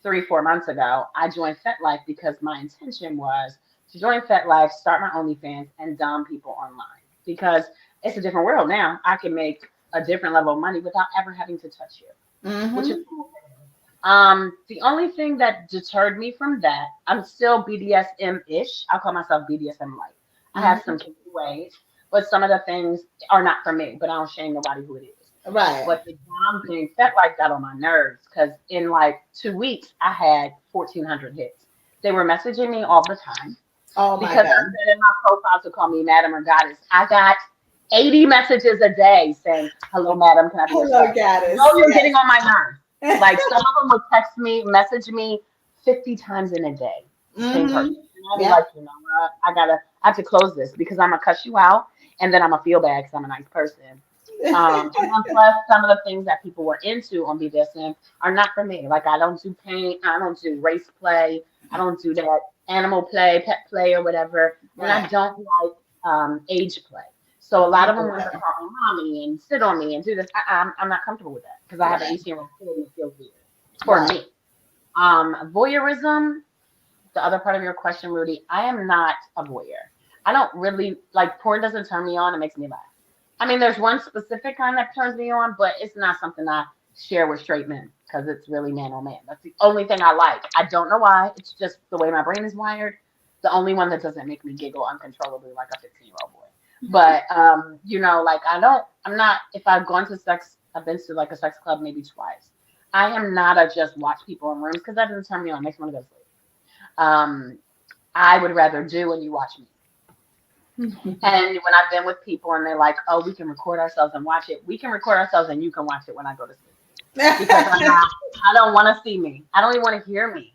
3, 4 months ago, I joined FetLife because my intention was to join FetLife, start my OnlyFans, and dom people online because it's a different world now. I can make a different level of money without ever having to touch you, which is Mm-hmm. cool. The only thing that deterred me from that, I'm still BDSM-ish. I'll call myself BDSM light. I have Mm-hmm. some kinky ways, but some of the things are not for me. But I don't shame nobody who it is. Right. But the dom thing felt like that on my nerves because in like 2 weeks I had 1,400 hits. They were messaging me all the time Oh my because I God. said in my profile to call me madam or goddess. I got 80 messages a day saying, "Hello, madam, can I be your Hello, sub?" You know Gaddis. you're getting on my nerves. Like some of them would text me, message me 50 times in a day. The same person. Mm-hmm. And I'll be Yep. like, you know what? I have to close this because I'm gonna cuss you out, and then I'm gonna feel bad because I'm a nice person. And then plus some of the things that people were into on BDSM are not for me. Like I don't do paint, I don't do race play, I don't do that animal play, pet play, or whatever, and I Right. don't like age play. So a lot of them wanted to Okay. call me mommy and sit on me and do this. I'm not comfortable with that because I have an Right. 18-year-old kid and it feels weird for Right. me. Voyeurism, the other part of your question, Rudy, I am not a voyeur. I don't really like porn doesn't turn me on, it makes me laugh. I mean, there's one specific kind that turns me on, but it's not something I share with straight men because it's really man on man. That's the only thing I like. I don't know why. It's just the way my brain is wired. The only one that doesn't make me giggle uncontrollably like a 15-year-old boy. But like I'm not if I've gone to sex, I've been to like a sex club maybe twice. I am not a just watch people in rooms because that doesn't turn me on. It makes me want to go to sleep. Um, I would rather do when you watch me. And when I've been with people and they're like, "Oh, we can record ourselves and watch it," we can record ourselves and you can watch it when I go to sleep because I'm not. I don't want to see me. I don't even want to hear me.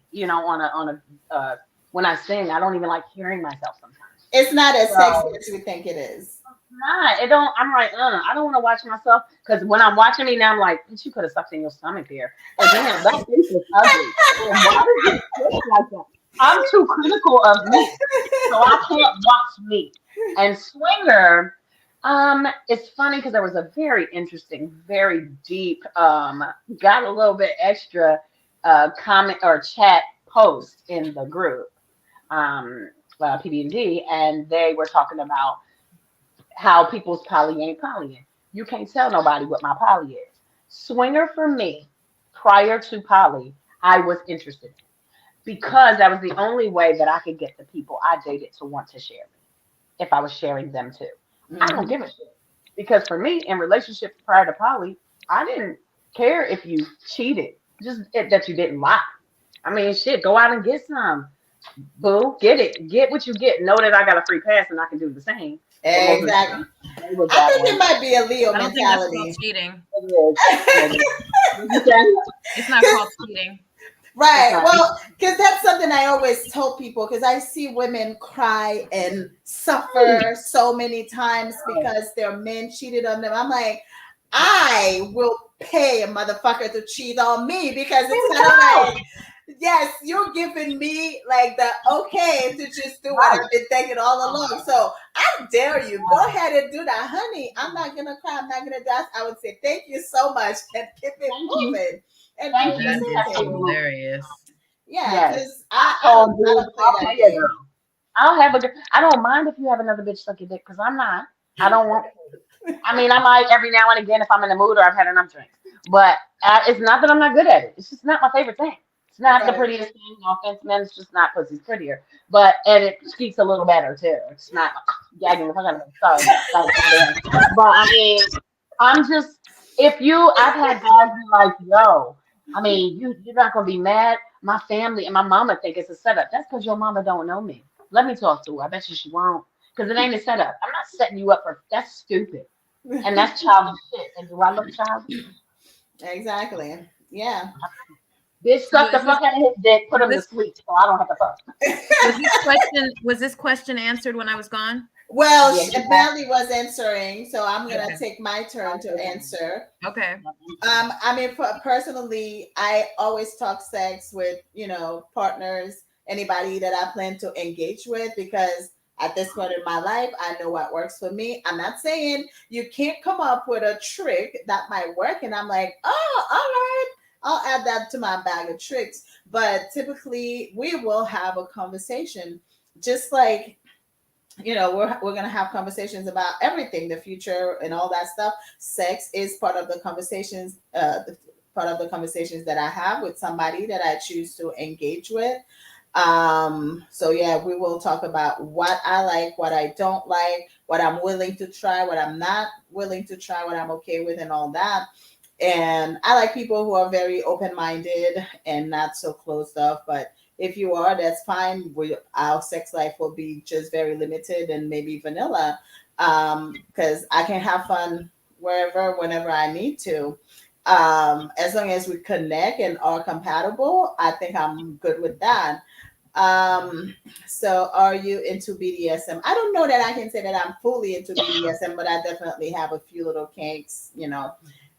When I sing, I don't even like hearing myself sometimes. It's not as sexy So as you think it is. not. It don't. I'm like, I don't want to watch myself because when I'm watching me now, I'm like, bitch, you could have sucked in your stomach there. Or damn, that face is ugly. Or why does it look like that? I'm too critical of me, so I can't watch me. And Swinger, it's funny because there was a very interesting, very deep, got a little bit extra, comment or chat post in the group, um, PB&D, and they were talking about how people's poly ain't polying. You can't tell nobody what my poly is. Swinger for me, prior to poly, I was interested in because that was the only way that I could get the people I dated to want to share me if I was sharing them too. I don't Mhm. give a shit because for me, in relationships prior to poly, I didn't care if you cheated, just that you didn't lie. I mean, shit, go out and get some. Boo, get it. Get what you get. Know that I got a free pass and I can do the same. But most of the Exactly. time, they was I that think it one. might be a Leo I don't think that's called mentality. cheating. It is. It is. What you say? It's not called cheating. It's Right. not. Well, because that's something I always tell people because I see women cry and suffer so many times because their men cheated on them. I'm like, I will pay a motherfucker to cheat on me because Here it's we kind of go. like, yes, you're giving me like the okay to just do what Right. I've been thinking all along. So I dare you, go Right. ahead and do that, honey. I'm not gonna cry. I'm not gonna dance. I would say thank you so much and keep it Thank you. moving and keep Thank you. That is Kept it proceeding. moving. hilarious. Yeah, Yes. because I I told I dudes, don't play I'll that pay a girl. game. I'll have a girl. I don't mind if you have another bitch suck your dick because I'm not. I don't want to. I mean, I might every now and again if I'm in the mood or I've had enough drinks. But it's not that I'm not good at it. It's just not my favorite thing. It's not the Right. prettiest thing. No offense, man. It's just not pussy's prettier. But and it speaks a little better too. It's not gagging the fuck out of me. Sorry, that was somebody else. But I mean, I'm just if you. I've had guys be like, "Yo, I mean, you're not gonna be mad. My family and my mama think it's a setup. That's because your mama don't know me. Let me talk to her. I bet you she won't. Because it ain't a setup. I'm not setting you up for that's stupid. And that's childish shit. And do I look childish? Exactly. Yeah. Bitch So suck the fuck out of his dick, put was him to this sleep so I don't have to fuck. was this question answered when I was gone? Well, Yeah, he has Melly was answering, so I'm gonna Okay. take my turn to answer. Okay. I mean, personally, I always talk sex with partners, anybody that I plan to engage with, because at this point in my life, I know what works for me. I'm not saying you can't come up with a trick that might work, and I'm like, oh, all right, I'll add that to my bag of tricks. But typically, we will have a conversation, just like we're gonna have conversations about everything, the future and all that stuff. Sex is part of the conversations, part of the conversations that I have with somebody that I choose to engage with. So yeah, we will talk about what I like, what I don't like, what I'm willing to try, what I'm not willing to try, what I'm okay with, and all that. And I like people who are very open minded and not so closed off. But if you are, that's fine. Our sex life will be just very limited and maybe vanilla, because I can have fun wherever, whenever I need to. As long as we connect and are compatible, I think I'm good with that. Um, so are you into BDSM? I don't know that I can say that I'm fully into BDSM, but I definitely have a few little kinks,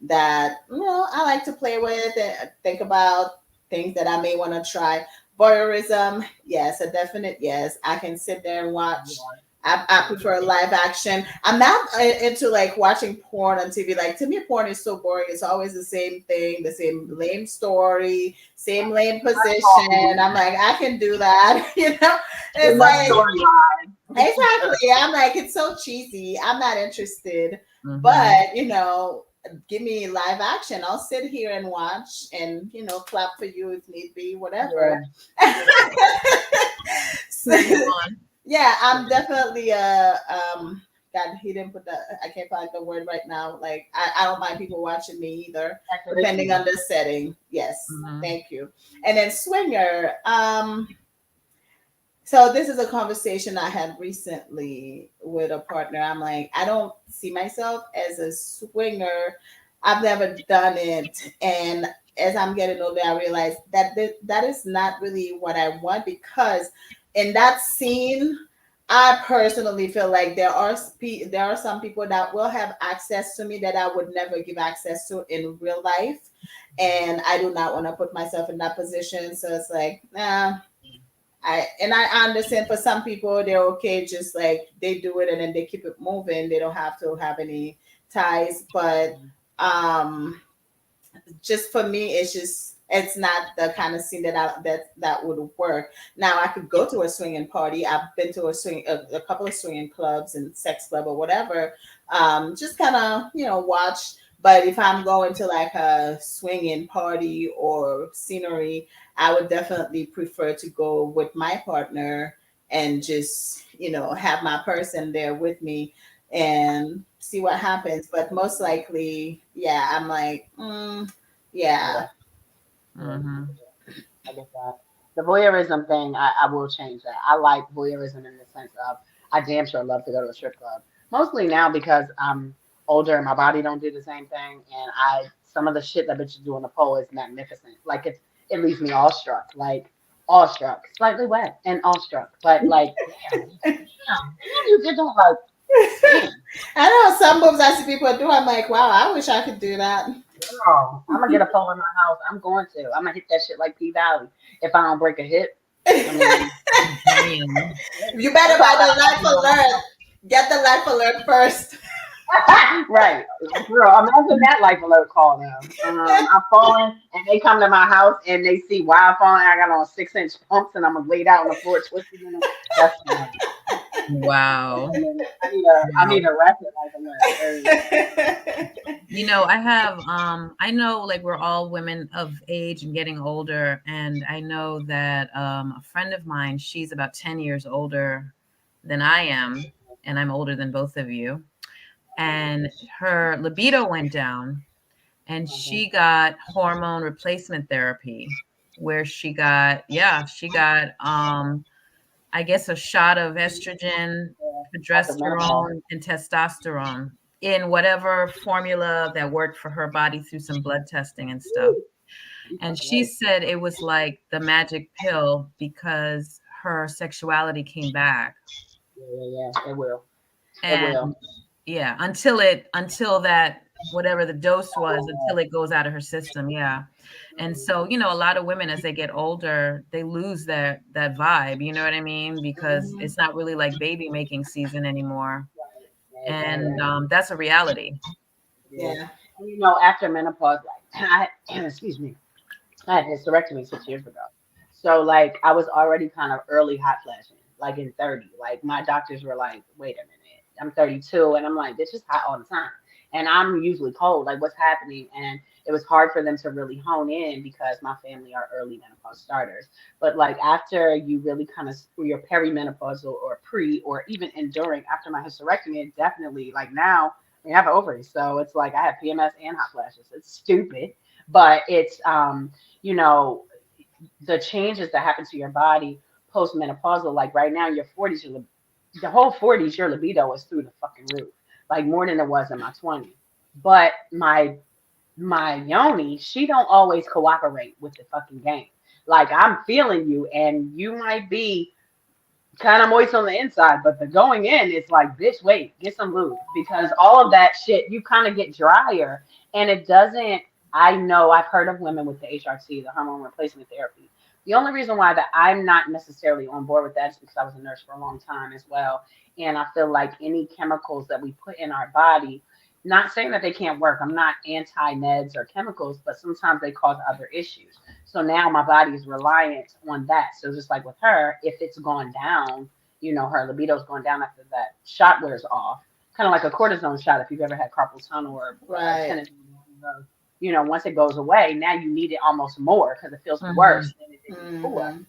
that I like to play with and think about things that I may want to try. Voyeurism, yes, a definite yes. I can sit there and watch. I prefer live action. I'm not into like watching porn on TV. Like to me, porn is so boring. It's always the same thing, the same lame story, same lame position. I'm like, I can do that. It's enough like storyline. exactly. I'm like, it's so cheesy. I'm not interested. Mhm. But give me live action. I'll sit here and watch and clap for you if need be, whatever. Yeah. So, Move on. yeah, I'm definitely a God, he didn't put the, I can't find the word right now. Like, I don't mind people watching me either, depending on the setting. Yes, Mhm. thank you. And then swinger. So this is a conversation I had recently with a partner. I'm like, I don't see myself as a swinger. I've never done it, and as I'm getting older, I realize that that is not really what I want, because in that scene, I personally feel like there are some people that will have access to me that I would never give access to in real life, and I do not want to put myself in that position. So it's like, nah. I understand for some people they're okay, just like they do it and then they keep it moving. They don't have to have any ties. But um just for me, it's not the kind of scene that would work. Now I could go to a swinging party. I've been to a couple of swinging clubs and sex club or whatever. Just kind of watch. But if I'm going to like a swinging party or scenery, I would definitely prefer to go with my partner and just have my person there with me and see what happens. But most likely, yeah, I'm like, Yeah, yeah. yeah, Mhm. I get that. The voyeurism thing, I will change that. I like voyeurism in the sense of I damn sure love to go to a strip club. Mostly now because I'm older and my body don't do the same thing, and I some of the shit that bitches do on the pole is magnificent. Like it leaves me awestruck, like awestruck, slightly wet and awestruck, but like damn, you did that, like damn. I know some moves I see people do. I'm like, wow, I wish I could do that. Girl, I'm gonna get a pole in my house. I'm going to. I'm gonna hit that shit like P Valley. If I don't break a hip, I mean, Damn. You I'm better buy talking the about life jumping on alert. Get the life alert first. right. Girl, imagine that life alert call now. I'm falling and they come to my house and they see why I'm falling. I got on 6-inch pumps and I'm laid out on the floor twisted in them. That's fine. Wow. I Wow. need a rapid life alert. I know like we're all women of age and getting older, and I know that a friend of mine, she's about 10 years older than I am, and I'm older than both of you. And her libido went down, and Mhm. she got hormone replacement therapy, where she got I guess a shot of estrogen, Yeah. After menopause. progesterone, and testosterone in whatever formula that worked for her body through some blood testing and stuff. Woo, you And fucking she right. said it was like the magic pill because her sexuality came back. Yeah, yeah, yeah. It will. It will. And yeah, until that whatever the dose was, Oh, until it goes out of her system. Yeah. And mhm. so, a lot of women as they get older, they lose that vibe, you know what I mean? Because Mhm. it's not really like baby making season anymore. Right, right, And right. that's a reality. Yeah. Yeah. And after menopause, like excuse me, I had hysterectomy 6 years ago. So like I was already kind of early hot flashing, like in 30. Like my doctors were like, wait a minute, I'm 32 and I'm like, this is hot all the time. And I'm usually cold, like what's happening? And it was hard for them to really hone in because my family are early menopause starters. But like after you really kind of your perimenopausal or pre or even enduring after my hysterectomy, it definitely like now I have ovaries. So it's like I have PMS and hot flashes. It's stupid, but it's you know, the changes that happen to your body postmenopausal, like right now, your 40s, the whole 40s, your libido is through the fucking roof, like more than it was in my 20s. But my yoni, she don't always cooperate with the fucking game. Like I'm feeling you, and you might be kind of moist on the inside, but the going in, it's like, bitch, wait, get some lube because all of that shit, you kind of get drier, and it doesn't. I know I've heard of women with the HRT, the hormone replacement therapy. The only reason why that I'm not necessarily on board with that is because I was a nurse for a long time as well, and I feel like any chemicals that we put in our body. Not saying that they can't work. I'm not anti meds or chemicals, but sometimes they cause other issues. So now my body is reliant on that. So just like with her, if it's gone down, her libido's going down after that shot wears off, kind of like a cortisone shot. If you've ever had carpal tunnel or Right. tennis, once it goes away, now you need it almost more because it feels Mhm. worse than it did before. Mhm.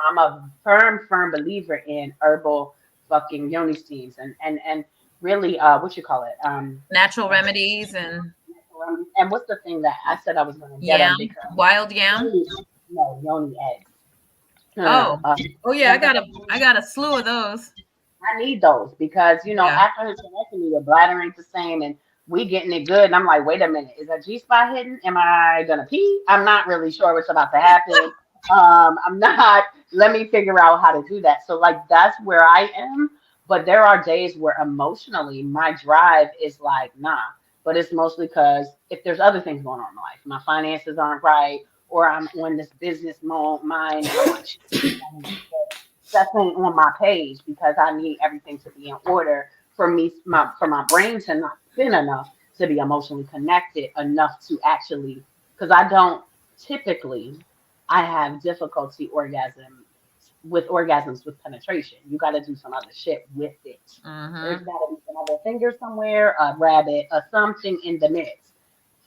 I'm a firm believer in herbal fucking yoni steams and really what you call it Natural remedies and and what's the thing that I said I was going to get yam, them because wild yam. yoni, no yoni eggs. No, no, Oh, no. oh yeah, And I got a slew of those. I need those because Yeah. after his hysterectomy, your bladder ain't the same, and we getting it good. And I'm like, wait a minute, is that G spot hidden? Am I gonna pee? I'm not really sure what's about to happen. I'm not. Let me figure out how to do that. So like that's where I am. But there are days where emotionally my drive is like, nah. But it's mostly because if there's other things going on in my life, my finances aren't right, or I'm on this business mind, and I'm like, shit, that's on my page because I need everything to be in order for me, for my brain to not spin enough to be emotionally connected enough to actually, because I don't typically, I have difficulty orgasms with penetration. You got to do some other shit with it. There's Mm-hmm. got to be some other finger somewhere, a rabbit, or something in the mix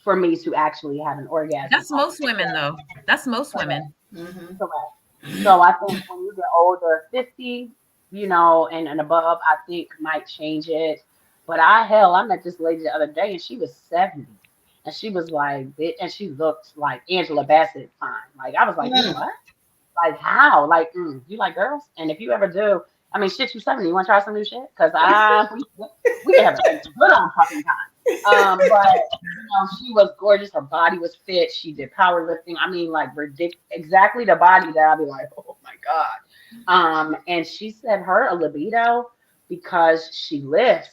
for me to actually have an orgasm That's off most the women though. That's most women. Mhm. correct. So I think when you get older, 50, and above, I think might change it. But I met this lady the other day and she was 70. And she was like, and she looked like Angela Bassett fine. Like, I was like, you Mm. what? Like, how? Like, you like girls? And if you ever do, I mean, shit, you 70. You want to try some new shit? Because we can have a good on fucking time. But she was gorgeous. Her body was fit. She did powerlifting. I mean, like ridiculous. Exactly the body that I'd be like, oh my god. And she said her libido because she lifts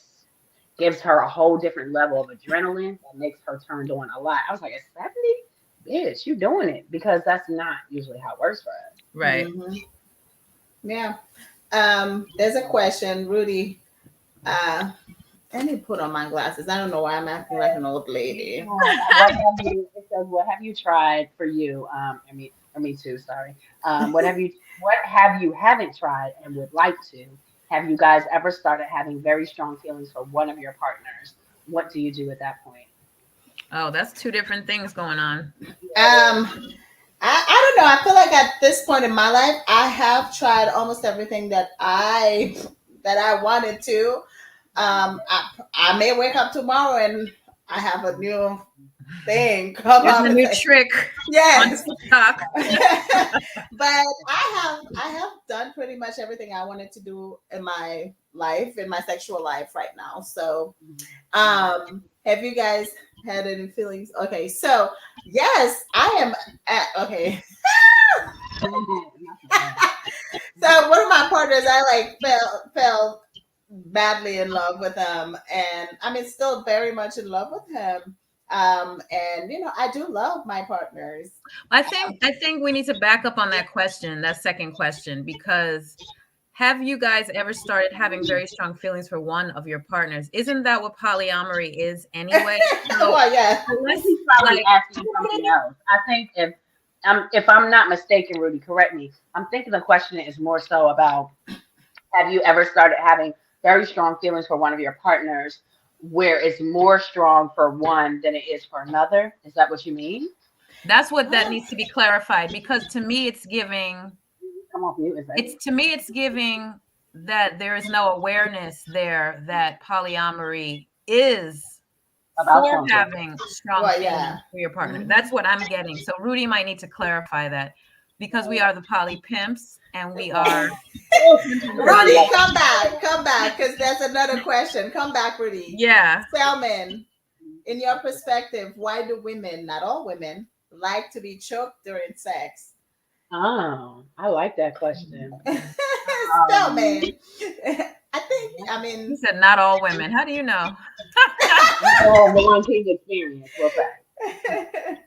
gives her a whole different level of adrenaline that makes her turned on a lot. I was like, at 70, bitch, you doing it because that's not usually how it works for us. Right. Mhm. Yeah. There's a question, Rudy. Uh, I need to put on my glasses. I don't know why I'm acting like an old lady. It says, what have you tried for you? Or me too, sorry. What have you haven't tried and would like to? Have you guys ever started having very strong feelings for one of your partners? What do you do at that point? Oh, that's two different things going on. Yeah, it is. I don't know. I feel like at this point in my life, I have tried almost everything that I wanted to. I may wake up tomorrow and I have a new thing come There's up a and new say, trick on yes. TikTok. But I have done pretty much everything I wanted to do in my life, in my sexual life right now. So have you guys had any feelings? Okay, so yes, I am okay. So one of my partners, I like fell badly in love with him, and I'm still very much in love with him. And I do love my partners. I think we need to back up on that question, that second question, because have you guys ever started having very strong feelings for one of your partners? Isn't that what polyamory is anyway? So Well, yeah. I think let's he's probably like asking something else. I think if I'm not mistaken, Rudy, correct me. I'm thinking the question is more so about have you ever started having very strong feelings for one of your partners where it's more strong for one than it is for another? Is that what you mean? that's what that needs to be clarified, because to me it's giving Come off mute, is that it's to me it's giving that there is no awareness there that polyamory is about for strong feelings? having strong Well, feelings yeah. for your partner. Mhm. That's what I'm getting. So Rudy might need to clarify that, because we are the poly pimps and we are Oh, sometimes it be Rudy, like, come back, because that's another question. Come back, Rudy. yeah. Selman, in your perspective, why do women, not all women, like to be choked during sex? oh, I like that question. Um, Selman, I think, I He mean, said not all women. How do you know? well, the one team experience, we'll say.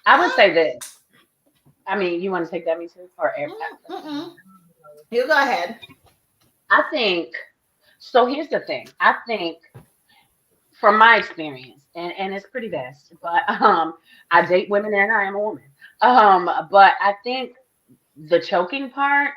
I would say this. I mean, you want to take that, me too? Or mm-mm. You go ahead. I think so. Here's the thing. I think from my experience, and it's pretty vast, but I date women and I am a woman. But I think the choking part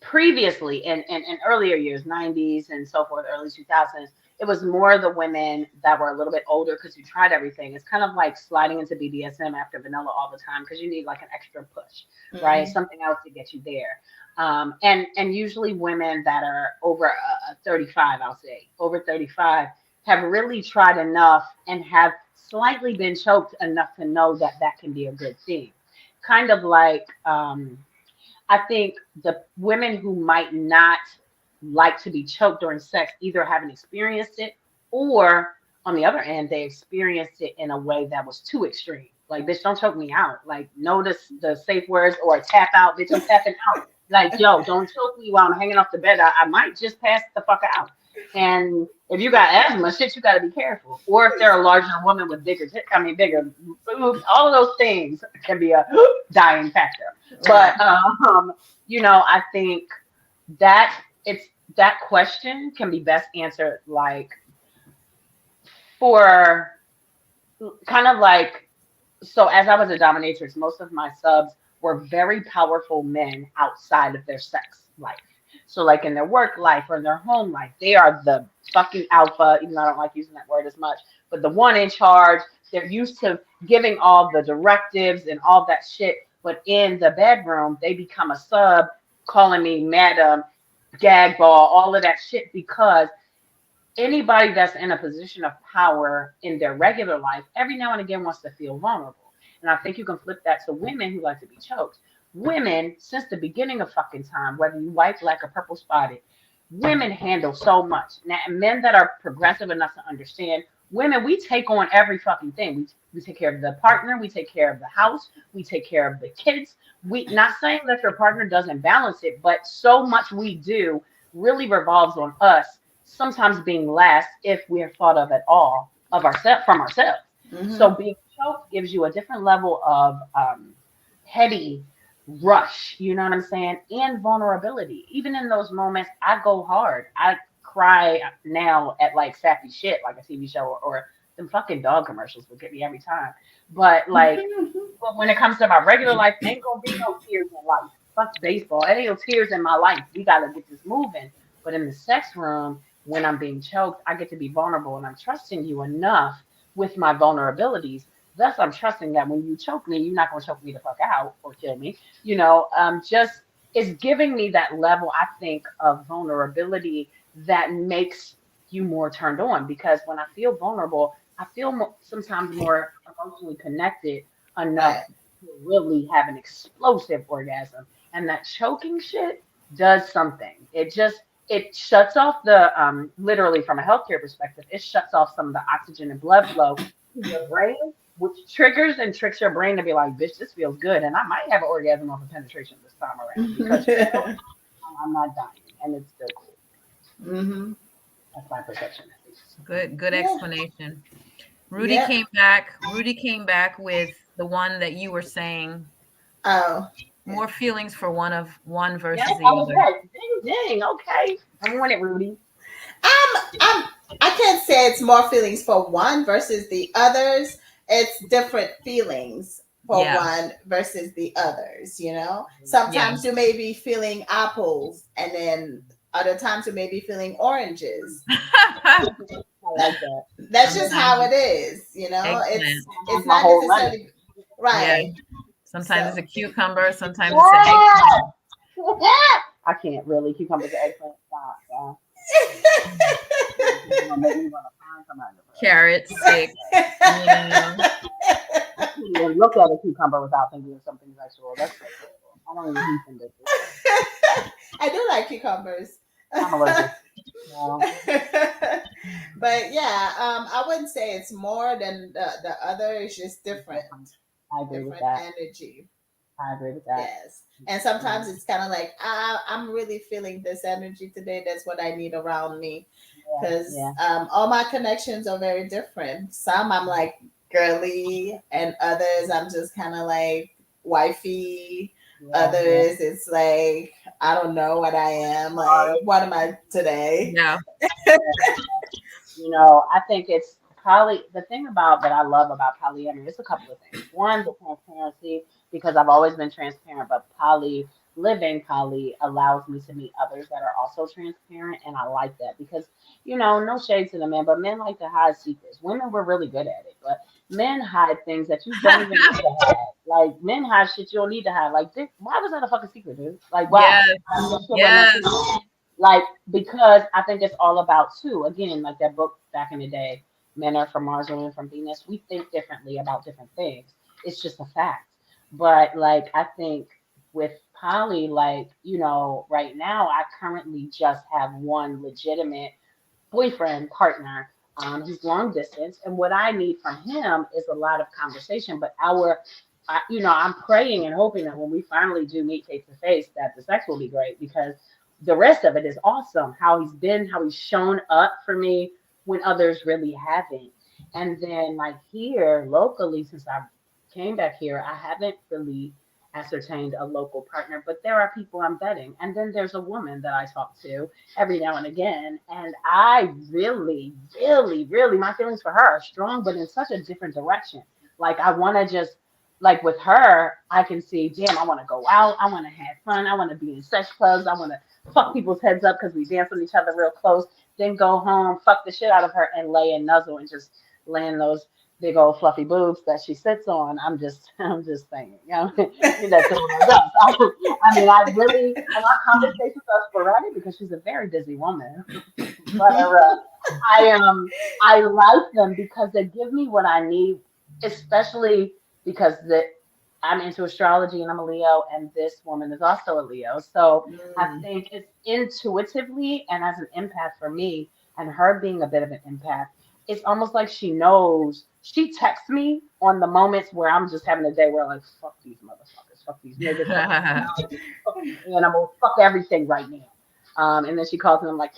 previously in earlier years, 90s and so forth, early 2000s, it was more the women that were a little bit older because you tried everything. It's kind of like sliding into BDSM after vanilla all the time because you need like an extra push, right? Hmm. Something else to get you there. And usually women that are over 35, I'll say over 35, have really tried enough and have slightly been choked enough to know that that can be a good thing. Kind of like I think the women who might not like to be choked during sex either haven't experienced it, or on the other end, they experienced it in a way that was too extreme. Like, bitch, don't choke me out. Like, notice the safe words or tap out, bitch, I'm tapping out. Like, yo, don't choke me while I'm hanging off the bed. I might just pass the fuck out. And if you got asthma, shit, you got to be careful. Or if they're a larger woman with bigger boobs, all of those things can be a dying factor. But I think that it's that question can be best answered like for kind of like so as I was a dominatrix, most of my subs were very powerful men outside of their sex life. So like in their work life or in their home life, they are the fucking alpha, even though I don't like using that word as much, but the one in charge. They're used to giving all the directives and all that shit. But in the bedroom, they become a sub, calling me madam, gag ball, all of that shit because anybody that's in a position of power in their regular life every now and again wants to feel vulnerable. And I think you can flip that to women who like to be choked. Women, since the beginning of fucking time, whether you white, black, or purple spotted, women handle so much. Now, men that are progressive enough to understand, women, we take on every fucking thing. We take care of the partner, we take care of the house, we take care of the kids. We not saying that your partner doesn't balance it, but so much we do really revolves on us sometimes being last if we're thought of at all of ourselves from ourselves. So Mm-hmm. being choked gives you a different level of heady rush, you know what I'm saying? And vulnerability. Even in those moments, I go hard. I cry now at like sappy shit, like a TV show or them fucking dog commercials will get me every time. But like, but when it comes to my regular life, ain't gonna be no tears in life. Fuck baseball. It ain't no tears in my life. We gotta get this moving. But in the sex room, when I'm being choked, I get to be vulnerable and I'm trusting you enough with my vulnerabilities. Thus, I'm trusting that when you choke me, you're not gonna choke me the fuck out or kill me. Just it's giving me that level, I think, of vulnerability that makes you more turned on. Because when I feel vulnerable, I feel sometimes more emotionally connected enough Right. to really have an explosive orgasm. And that choking shit does something. It shuts off the literally from a healthcare perspective, it shuts off some of the oxygen and blood flow to your brain, which triggers and tricks your brain to be like, bitch, this feels good. And I might have an orgasm off of penetration this time around because I'm not dying and it's still cool. Mm-hmm. That's my perception at least. Good Yeah. explanation. Rudy Yep. came back. Rudy came back with the one that you were saying Oh. more feelings for one Yeah, versus I the was other. right. Ding ding. Okay. I'm on it, Rudy. I'm I can't say it's more feelings for one versus the others. It's different feelings for Yeah. one versus the others, you know? Yeah. Sometimes you may be feeling apples and then other times you may be feeling oranges. I like that. That's just Sometimes how it is, you know? eggplant. It's My not whole lemon. necessarily Yeah. right. Sometimes it's So a cucumber, sometimes it's an Yeah! eggplant. I can't really cucumbers and eggplant. Stop. You're gonna make me want to find somebody to put. Carrot stick, you know. I can't even look at a cucumber without thinking of something sexual. That's so terrible. I don't even eat them bitches. I do like cucumbers. I'm allergic. No, But yeah, I wouldn't say it's more than the other. It's just different, I agree with different that. energy. I agree with that. Yes, and sometimes it's kind of like I'm really feeling this energy today. That's what I need around me Yeah, because yeah, all my connections are very different. Some I'm like girly, and others I'm just kind of like wifey. yeah, yeah. Others it's like I don't know what I am. Like Sorry. what am I today? Yeah. I think it's probably the thing about that I love about polyamory. It's a couple of things. One, the transparency, because I've always been transparent, but living poly allows me to meet others that are also transparent, and I like that because no shade to the men, but men like to hide secrets. Women were really good at it, but men hide things that you don't even know to hide. Like men hide shit you don't need to hide. Like this, why was that a fucking secret, dude? Like why? Yes. That shit wasn't a Yes. secret. Like because I think it's all about too. Again, like that book back in the day, men are from Mars, women from Venus. We think differently about different things. It's just a fact. But like I think with Polly, like right now I currently just have one legitimate boyfriend partner. He's long distance, and what I need from him is a lot of conversation. But I'm praying and hoping that when we finally do meet face to face, that the sex will be great because the rest of it is awesome. How he's shown up for me when others really haven't. And then like here locally, since I came back here, I haven't really ascertained a local partner, but there are people I'm vetting. And then there's a woman that I talk to every now and again. And I really, really, really, my feelings for her are strong, but in such a different direction. Like, I want to just, like, with her, I can see, damn, I want to go out. I want to have fun. I want to be in sex clubs. I want to fuck people's heads up because we dance with each other real close. Then go home, fuck the shit out of her, and lay and nuzzle and just lay in those big old fluffy boobs that she sits on. I'm just saying, that's what I do. I mean, I really, and our conversations are sporadic because she's a very busy woman. But I like them because they give me what I need, especially because I'm into astrology and I'm a Leo, and this woman is also a Leo. So I Mm. think it's intuitively and as an empath for me, and her being a bit of an empath, it's almost like she knows. She texts me on the moments where I'm just having a day where like, fuck these motherfuckers, fuck these niggas, fuck these technology, fuck these animals, fuck everything right now. And then she calls me, I'm like,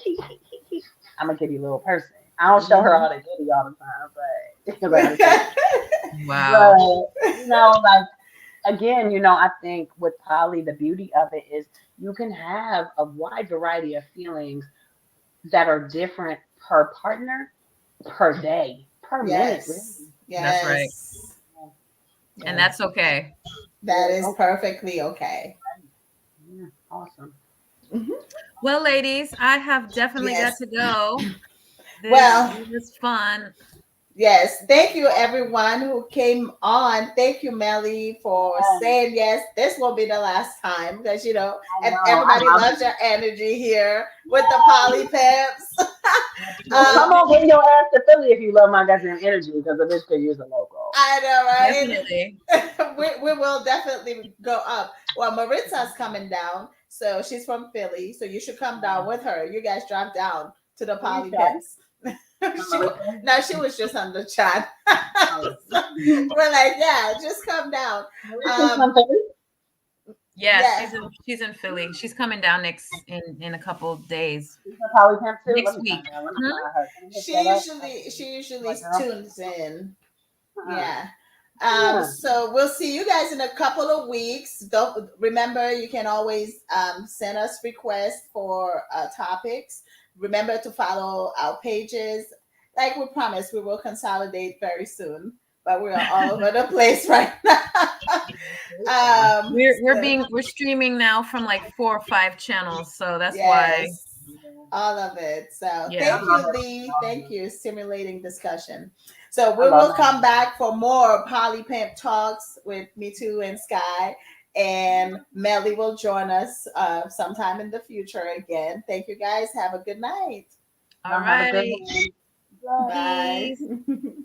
I'm a giddy little person. I don't show her all the giddy all the time, but Wow. like again, I think with Polly, the beauty of it is you can have a wide variety of feelings that are different per partner, per day, per minute, Yes. really. That's right. Yes. And Yes. that's okay. That Yeah, is okay. perfectly okay. Yeah, awesome. Mhm. Well, ladies, I have definitely got Yes. to go. This Well, was fun. yes, thank you everyone who came on. Thank you, Melly, for Yeah, saying yes. This will be the last time because I and know. I everybody love loves it. your energy here with the poly pimps. Well, come on, bring your ass to Philly if you love my goddamn energy because the bitch could use a local. I Definitely. know, right? We will definitely go up. Well, Maritza's coming down, so she's from Philly, so you should come down with her. You guys drive down to the Who you poly say? pimps. No, she was just on the chat. So we're like, yeah, just come down. Marissa's Um, from Philly. Yes, yeah, she's in Philly. She's coming down next in a couple of days. She's a Poly Pimp too. Let Next me find week. her. Let me Mhm. find her. Can you hit that she up? usually My girl. tunes in. Uh-uh. Yeah. Yeah. So we'll see you guys in a couple of weeks. Don't remember you can always send us requests for topics. Remember to follow our pages. Like we promised, we will consolidate very soon, but we are all over the place right now. So, We're streaming now from like 4 or 5 channels, so that's why. yes, all of it. So Yeah. I thank love you, it. Lee. Thank you. Stimulating discussion. So I we love will it. come back for more Poly Pimp talks with Me Too and Sky. And Melly will join us sometime in the future again. Thank you guys. Have a good night. All Y'all have a good righty. one. Bye. Bye. Peace.